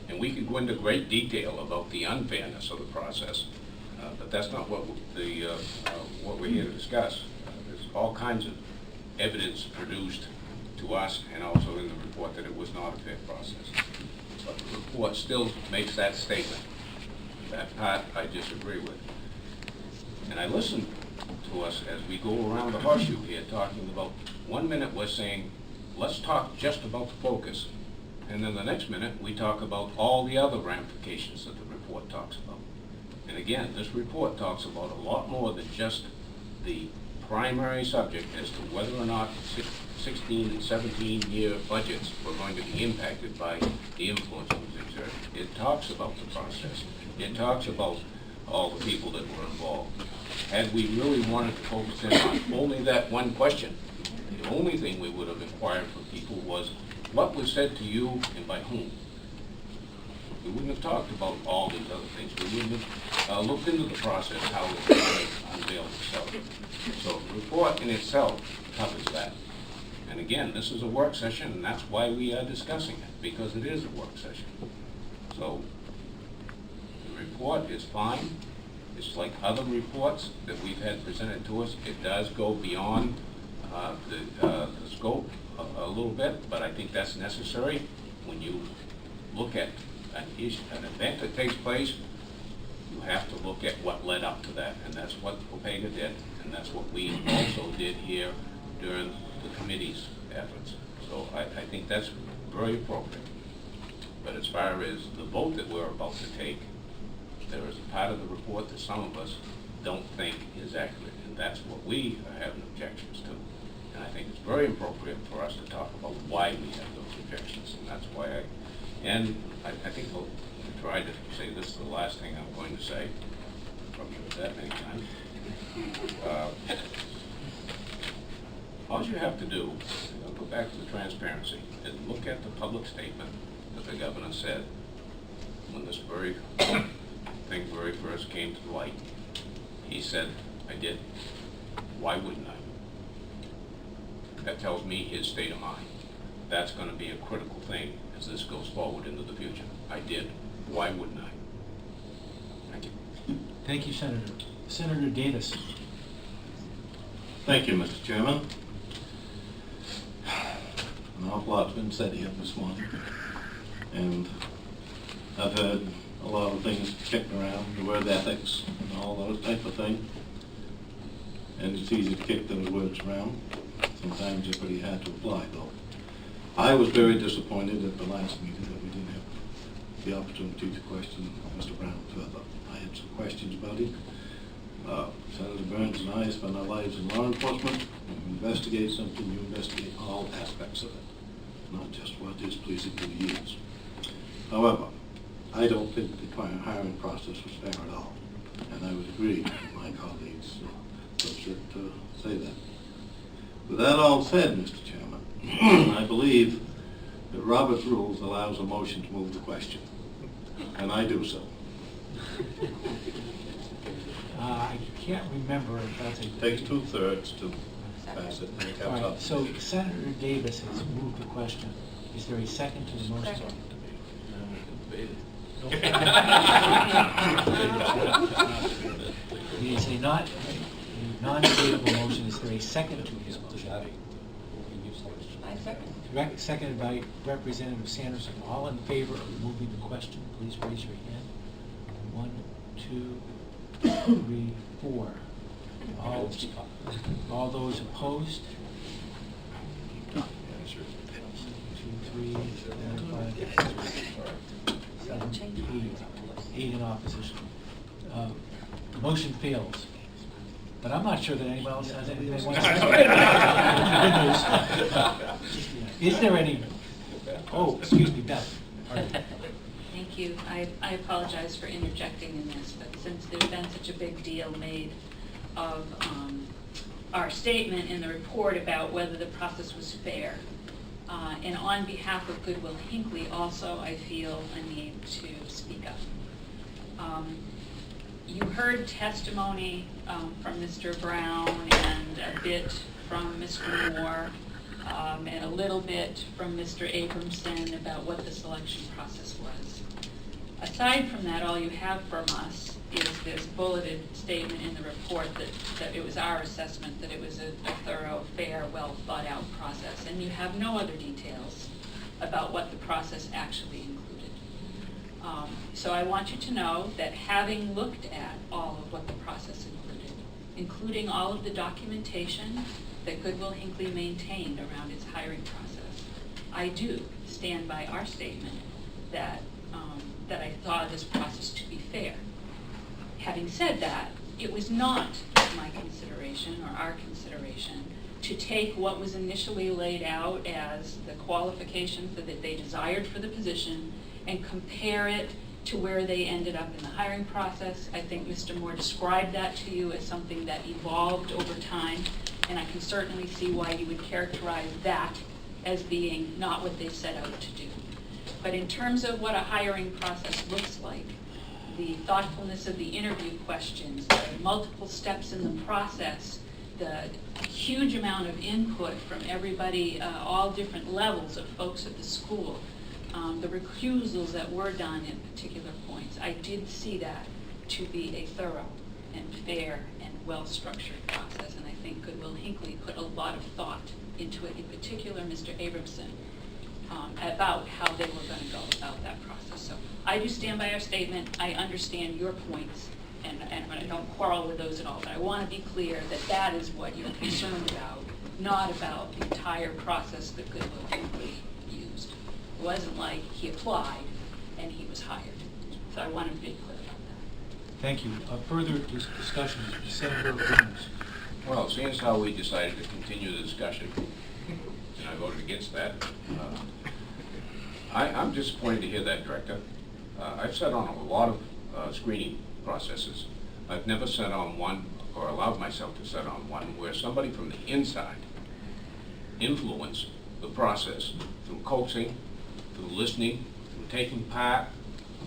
And we could go into great detail about the unfairness of the process, but that's not what we're here to discuss. There's all kinds of evidence produced to us and also in the report that it was not a fair process. But the report still makes that statement. That part I disagree with. And I listen to us as we go around the horseshoe here talking about, 1 minute we're saying, let's talk just about the focus. And then the next minute we talk about all the other ramifications that the report talks about. And again, this report talks about a lot more than just the primary subject as to whether or not 16 and 17-year budgets were going to be impacted by the influence that was exerted. It talks about the process. It talks about all the people that were involved. Had we really wanted to focus in on only that one question, the only thing we would have inquired from people was what was said to you and by whom. We wouldn't have talked about all these other things. We wouldn't have looked into the process, how it was unveiled itself. So the report in itself covers that. And again, this is a work session, and that's why we are discussing it, because it is a work session. So the report is fine. It's like other reports that we've had presented to us. It does go beyond the scope a little bit, but I think that's necessary when you look at an event that takes place. You have to look at what led up to that, and that's what OPEGA did, and that's what we also did here during the committee's efforts. So I think that's very appropriate. But as far as the vote that we're about to take, there is a part of the report that some of us don't think is accurate, and that's what we are having objections to. And I think it's very appropriate for us to talk about why we have those objections, and that's why I think I'll try to say this is the last thing I'm going to say. I've probably heard that many times. All you have to do, I'll go back to the transparency, is look at the public statement that the governor said when this very thing very first came to light. He said, I did. Why wouldn't I? That tells me his state of mind. That's going to be a critical thing as this goes forward into the future. I did. Why wouldn't I? Thank you. Thank you, Senator. Senator Davis. Thank you, Mr. Chairman. An awful lot's been said here this morning, and I've heard a lot of things kicked around, the word ethics and all those type of things, and it's easy to kick those words around. Sometimes they're pretty hard to apply, though. I was very disappointed at the last meeting that we didn't have the opportunity to question Mr. Brown further. I had some questions about him. Senator Burns and I spend our lives in law enforcement. When you investigate something, you investigate all aspects of it, not just what is pleasing to the ears. However, I don't think the hiring process was fair at all, and I would agree with my colleagues that say that. With that all said, Mr. Chairman, I believe that Robert's rules allows a motion to move the question, and I do so. I can't remember if that's a... It takes 2/3 to pass it. And it All comes right, up. so Senator Davis has moved the question. Is there a second to the motion? It's a non-debatable motion. Is there a second to his motion? I second. Seconded by Representative Sanderson. All in favor of moving the question, please raise your hand. 1, 2, 3, 4. All those opposed? 2, 3, 4, 5, 6, 7, 8 in opposition. The motion fails. But I'm not sure that anyone else has anything they want to say. Is there any? Oh, excuse me, Beth. Thank you. I apologize for interjecting in this, but since there's been such a big deal made of our statement in the report about whether the process was fair, and on behalf of Will-Hinckley also, I feel a need to speak up. You heard testimony from Mr. Brown and a bit from Mr. Moore, and a little bit from Mr. Abramson about what the selection process was. Aside from that, all you have from us is this bulleted statement in the report that it was our assessment that it was a thorough, fair, well thought out process, and you have no other details about what the process actually included. So I want you to know that having looked at all of what the process included, including all of the documentation that Will-Hinckley maintained around its hiring process, I do stand by our statement that I thought this process to be fair. Having said that, it was not my consideration or our consideration to take what was initially laid out as the qualifications that they desired for the position and compare it to where they ended up in the hiring process. I think Mr. Moore described that to you as something that evolved over time, and I can certainly see why you would characterize that as being not what they set out to do. But in terms of what a hiring process looks like, the thoughtfulness of the interview questions, the multiple steps in the process, the huge amount of input from everybody, all different levels of folks at the school, the recusals that were done at particular points, I did see that to be a thorough and fair and well-structured process, and I think good Will-Hinckley put a lot of thought into it, in particular Mr. Abramson, about how they were going to go about that process. So I do stand by our statement. I understand your points, and I don't quarrel with those at all, but I want to be clear that that is what you're concerned about, not about the entire process that good Will-Hinckley used. It wasn't like he applied and he was hired. So I want to be clear about that. Thank you. Further discussion, Senator Burns. Well, seeing as how we decided to continue the discussion, and I voted against that, I'm disappointed to hear that, Director. I've sat on a lot of screening processes. I've never sat on one, or allowed myself to sit on one, where somebody from the inside influenced the process through coaxing, through listening, through taking part,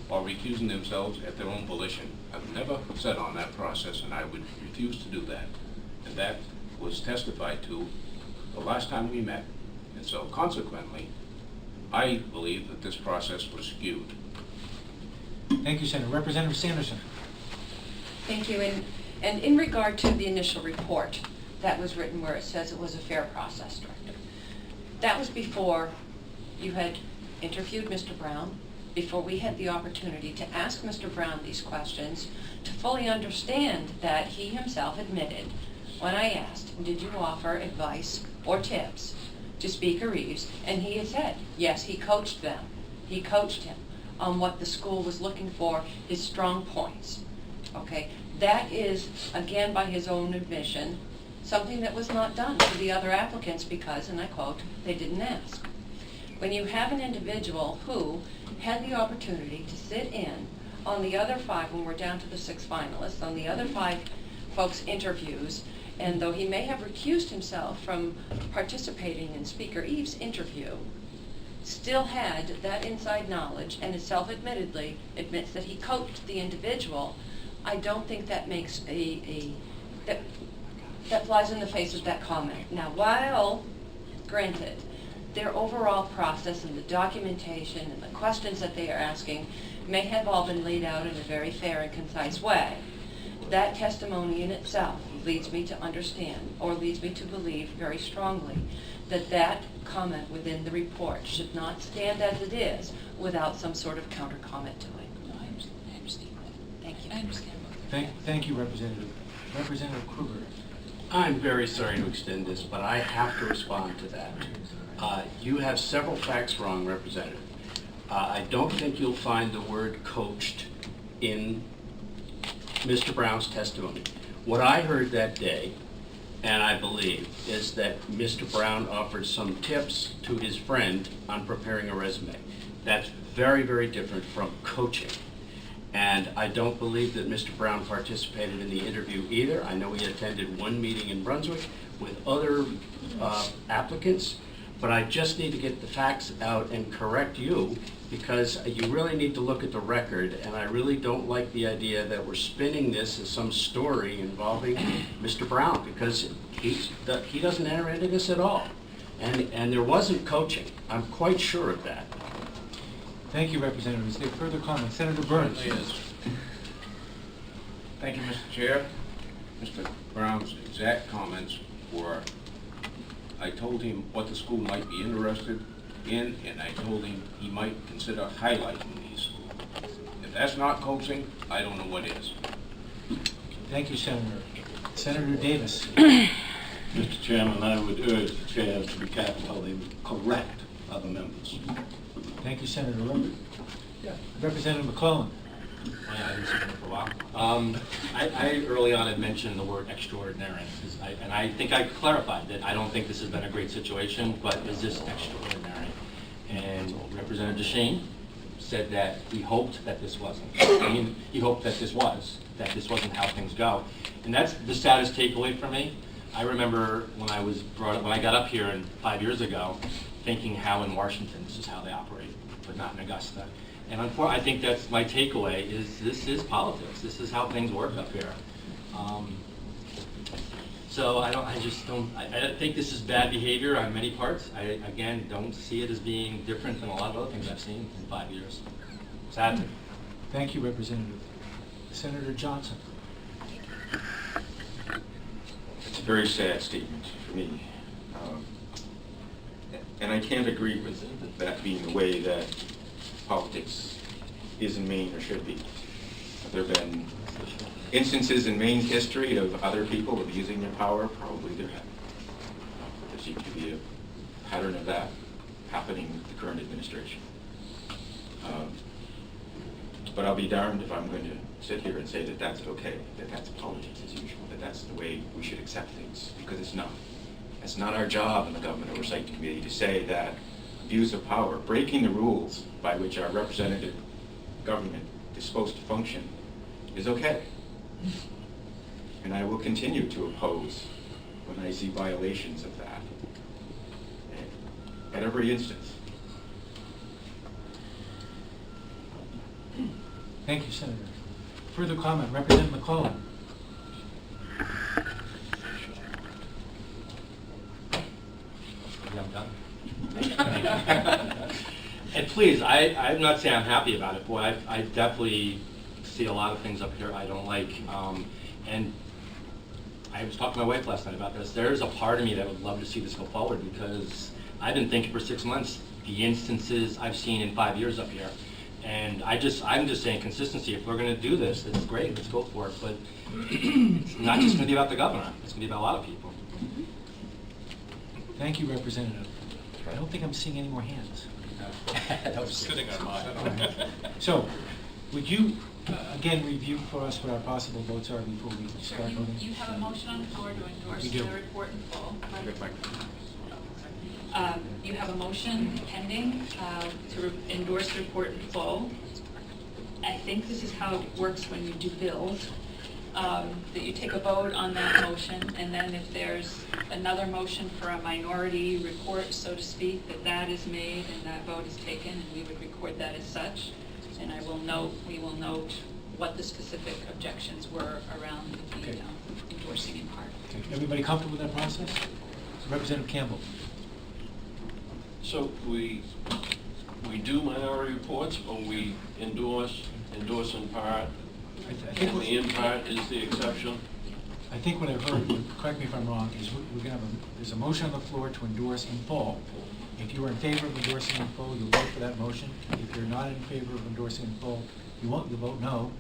or recusing themselves at their own volition. I've never sat on that process, and I would refuse to do that. And that was testified to the last time we met. And so consequently, I believe that this process was skewed. Thank you, Senator. Representative Sanderson. Thank you. And in regard to the initial report that was written where it says it was a fair process, Director, that was before you had interviewed Mr. Brown, before we had the opportunity to ask Mr. Brown these questions, to fully understand that he himself admitted, when I asked, did you offer advice or tips to Speaker Eves, and he had said, yes, he coached them. He coached him on what the school was looking for, his strong points. Okay, that is, again, by his own admission, something that was not done to the other applicants because, and I quote, they didn't ask. When you have an individual who had the opportunity to sit in on the other 5, when we're down to the 6 finalists, on the other 5 folks' interviews, and though he may have recused himself from participating in Speaker Eves' interview, still had that inside knowledge and self-admittedly admits that he coached the individual, I don't think that makes that flies in the face of that comment. Now, while, granted, their overall process and the documentation and the questions that they are asking may have all been laid out in a very fair and concise way, that testimony in itself leads me to understand, or leads me to believe very strongly, that that comment within the report should not stand as it is without some sort of counter comment to it. No, I understand that. Thank you. I understand. Thank you, Representative. Representative Kruger. I'm very sorry to extend this, but I have to respond to that. You have several facts wrong, Representative. I don't think you'll find the word coached in Mr. Brown's testimony. What I heard that day, and I believe, is that Mr. Brown offered some tips to his friend on preparing a resume. That's very, very different from coaching. And I don't believe that Mr. Brown participated in the interview either. I know he attended one meeting in Brunswick with other applicants, but I just need to get the facts out and correct you, because you really need to look at the record, and I really don't like the idea that we're spinning this as some story involving Mr. Brown, because he doesn't enter into this at all. And there wasn't coaching. I'm quite sure of that. Thank you, Representative. Is there further comments? Senator Burns. Yes. Thank you, Mr. Chair. Mr. Brown's exact comments were, I told him what the school might be interested in, and I told him he might consider highlighting these schools. If that's not coaching, I don't know what is. Thank you, Senator. Senator Davis. Mr. Chairman, I would urge the chairs to be careful they correct other members. Thank you, Senator. Representative McClellan. I didn't see him for a while. I early on had mentioned the word extraordinary, and I think I clarified that I don't think this has been a great situation, but is this extraordinary? And Representative DeShane said that he hoped that this wasn't. I mean, he hoped that this wasn't how things go. And that's the saddest takeaway for me. I remember when I got up here 5 years ago, thinking how in Washington this is how they operate, but not in Augusta. And I think that's my takeaway is this is politics. This is how things work up here. So I think this is bad behavior on many parts. I, again, don't see it as being different than a lot of other things I've seen in 5 years. Sad. Thank you, Representative. Senator Johnson. It's a very sad statement for me. And I can't agree with that being the way that politics is in Maine or should be. There have been instances in Maine's history of other people abusing their power. Probably there have. There seems to be a pattern of that happening with the current administration. But I'll be darned if I'm going to sit here and say that that's okay, that that's politics as usual, that that's the way we should accept things, because it's not. It's not our job in the Government Oversight Committee to say that abuse of power, breaking the rules by which our representative government is supposed to function, is okay. And I will continue to oppose when I see violations of that at every instance. Thank you, Senator. Further comment, Representative McClellan. I'm done. And please, I'm not saying I'm happy about it, boy. I definitely see a lot of things up here I don't like. And I was talking to my wife last night about this. There's a part of me that would love to see this go forward, because I've been thinking for 6 months the instances I've seen in 5 years up here. And I'm just saying consistency. If we're going to do this, it's great. Let's go for it. But it's not just going to be about the governor. It's going to be about a lot of people. Thank you, Representative. I don't think I'm seeing any more hands. That was Sitting on mine. So, would you again review for us what our possible votes are before we Sure, start voting? you have a motion on the floor to endorse We do. the report in full. You have a motion pending to endorse the report in full. I think this is how it works when you do bills, that you take a vote on that motion, and then if there's another motion for a minority report, so to speak, that is made and that vote is taken, and we would record that as such. And we will note what the specific objections were around the Okay. endorsing in part. Okay. Everybody comfortable with that process? Representative Campbell. So we do minority reports, or we endorse in part, I and the in part is the exception? I think what I've heard, correct me if I'm wrong, is we're going to there's a motion on the floor to endorse in full. If you are in favor of endorsing in full, you'll vote for that motion. If you're not in favor of endorsing in full, you'll vote no,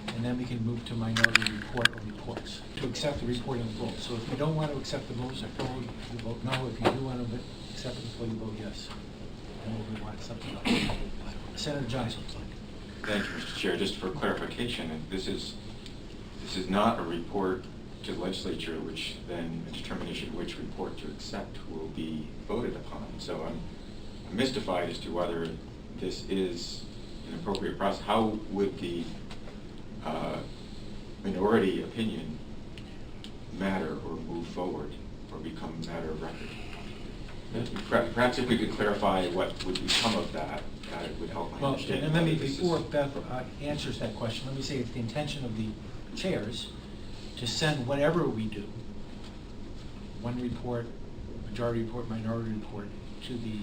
and then we can move to minority report or reports to accept the report in full. So if you don't want to accept the votes in full, you vote no. If you do want to accept it in full, you vote yes. And we want something else. Senator Johnson. Thank you, Mr. Chair. Just for clarification, this is not a report to the legislature, which then a determination of which report to accept will be voted upon. So I'm mystified as to whether this is an appropriate process. How would the minority opinion matter or move forward or become a matter of record? Perhaps if we could clarify what would become of that, it would help my Well, understanding. and let me, whether this before is- Beth answers that question, let me say it's the intention of the chairs to send whatever we do, one report, majority report, minority report, to the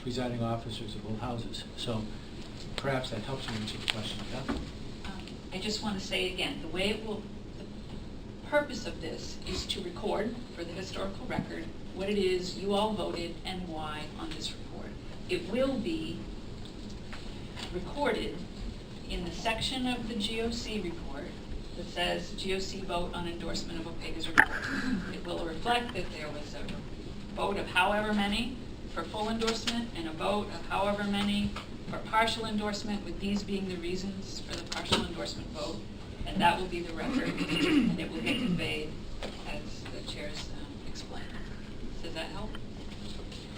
presiding officers of both houses. So perhaps that helps you answer the question. Beth? I just want to say again, the purpose of this is to record for the historical record what it is you all voted and why on this report. It will be recorded in the section of the GOC report that says GOC vote on endorsement of OPEGA's report. It will reflect that there was a vote of however many for full endorsement and a vote of however many for partial endorsement, with these being the reasons for the partial endorsement vote. And that will be the record, and it will be conveyed as the chairs explained. Does that help?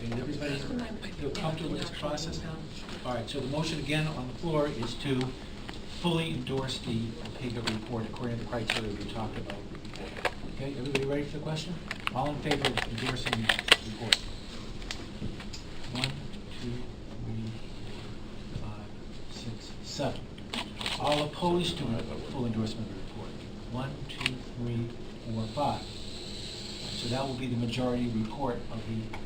Okay, does everybody feel comfortable with this process now? All right, so the motion again on the floor is to fully endorse the OPEGA report according to the criteria we talked about. Okay, everybody ready for the question? All in favor of endorsing the report? 1, 2, 3, 5, 6, 7. All opposed to a full endorsement of the report? 1, 2, 3, 4, 5. So that will be the majority report of the.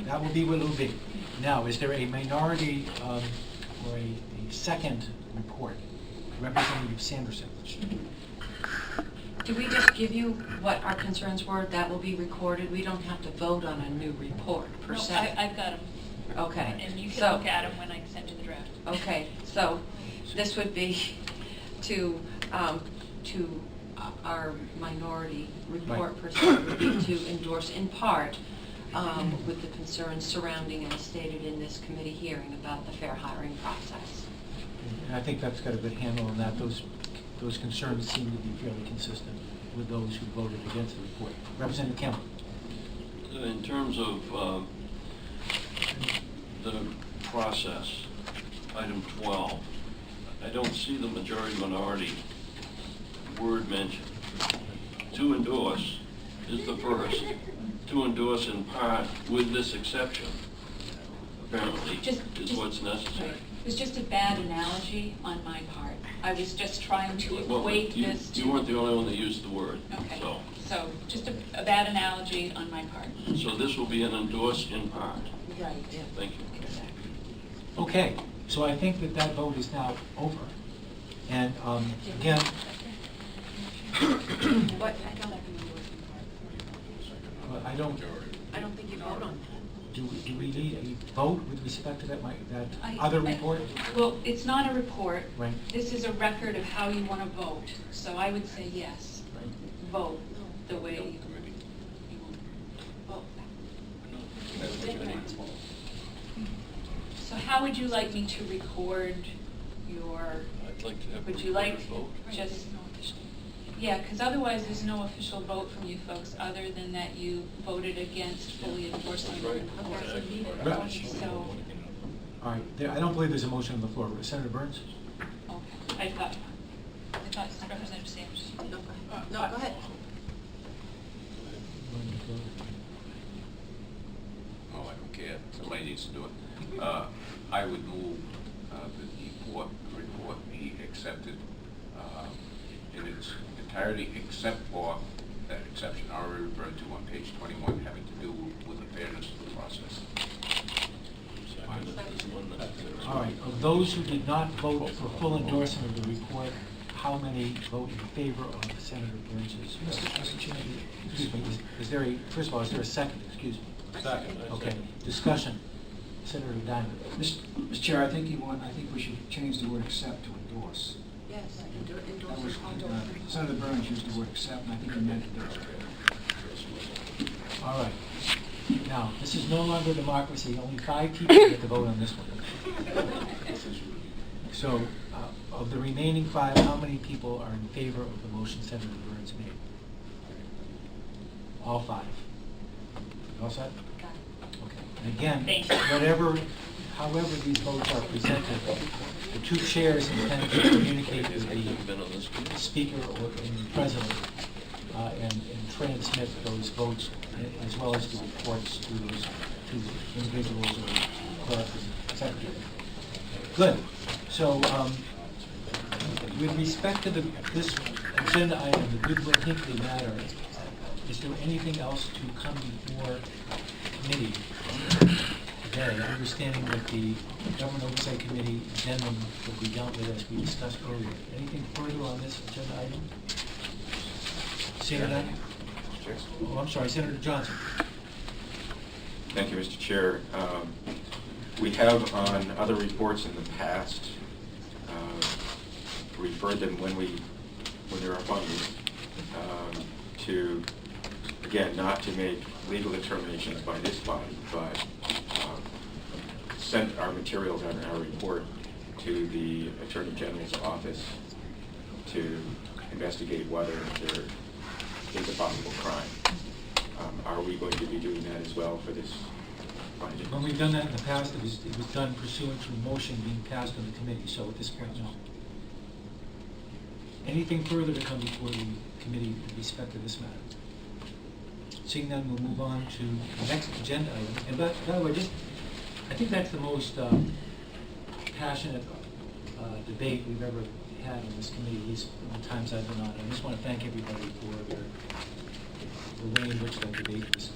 That will be what it will be. Now, is there a minority or a second report? Representative Sanderson. Do we just give you what our concerns were? That will be recorded. We don't have to vote on a new report per se. I've got them. Okay. And you can So- look at them when I send you the draft. Okay, so this would be to our minority report Right. per se, would be to endorse in part with the concerns surrounding, as stated in this committee hearing, about the fair hiring process. And I think that's got a good handle on that. Those concerns seem to be fairly consistent with those who voted against the report. Representative Campbell. In terms of the process, item 12, I don't see the majority-minority word mentioned. To endorse is the first. To endorse in part with this exception, apparently, is what's necessary. It was just a bad analogy on my part. I was just trying to Well, equate this to... you weren't the only one that used the word. Okay, so just a bad analogy on my part. So this will be an endorse in part. Right. Thank you. Okay, so I think that vote is now over. And again, What? I don't think you vote on that. do we need a vote with respect to that other report? Well, it's not a report. Right. This is a record of how you want to vote. So I would say yes. Right. Vote the way you vote. So how would you like me to record your, I'd like to have would a you like vote. just, yeah, because otherwise there's no official vote from you folks other than that you voted against fully enforcing the report. Right. So, All right, I don't believe there's a motion on the floor. Senator Burns? okay, I thought Representative Sanders. No, go ahead. Oh, I don't care. Somebody needs to do it. I would move that the report be accepted in its entirety, except for that exception already referred to on page 21, having to do with the fairness of the process. All right, of those who did not vote for full endorsement of the report, how many vote in favor of Senator Burns's? Mr. Chairman. Excuse me, is there first of all, is there a second? Excuse me. Second. Okay, discussion. Senator Diamond. Mr. Chair, I think we should change the word accept to endorse. Yes, That was, Senator Burns used the word accept, and I think he meant endorse. All right. Now, this is no longer democracy. Only 5 people get to vote on this one. So, of the remaining 5, how many people are in favor of the motion Senator Burns made? All 5. You all set? Okay. And again, Thank you. however these votes are presented, the 2 chairs intend to communicate with the speaker or the president and transmit those votes as well as the reports to those 2 individuals or clerk and secretary. Good. So, with respect to this agenda item, the good Will-Hinckley matter, is there anything else to come before committee today, understanding that the Government Oversight Committee addendum will be dealt with as we discussed earlier? Anything further on this agenda item? Senator? Oh, I'm sorry, Senator Johnson. Thank you, Mr. Chair. We have on other reports in the past referred them when there are funding to, again, not to make legal determinations by this body, but send our materials on our report to the Attorney General's office to investigate whether there is a possible crime. Are we going to be doing that as well for this finding? When we've done that in the past, it was done pursuant to a motion being passed on the committee, so at this point, no. Anything further to come before the committee with respect to this matter? Seeing none, we'll move on to the next agenda item. And by the way, I think that's the most passionate debate we've ever had in this committee, these times I've been on. I just want to thank everybody for the way in which that debate was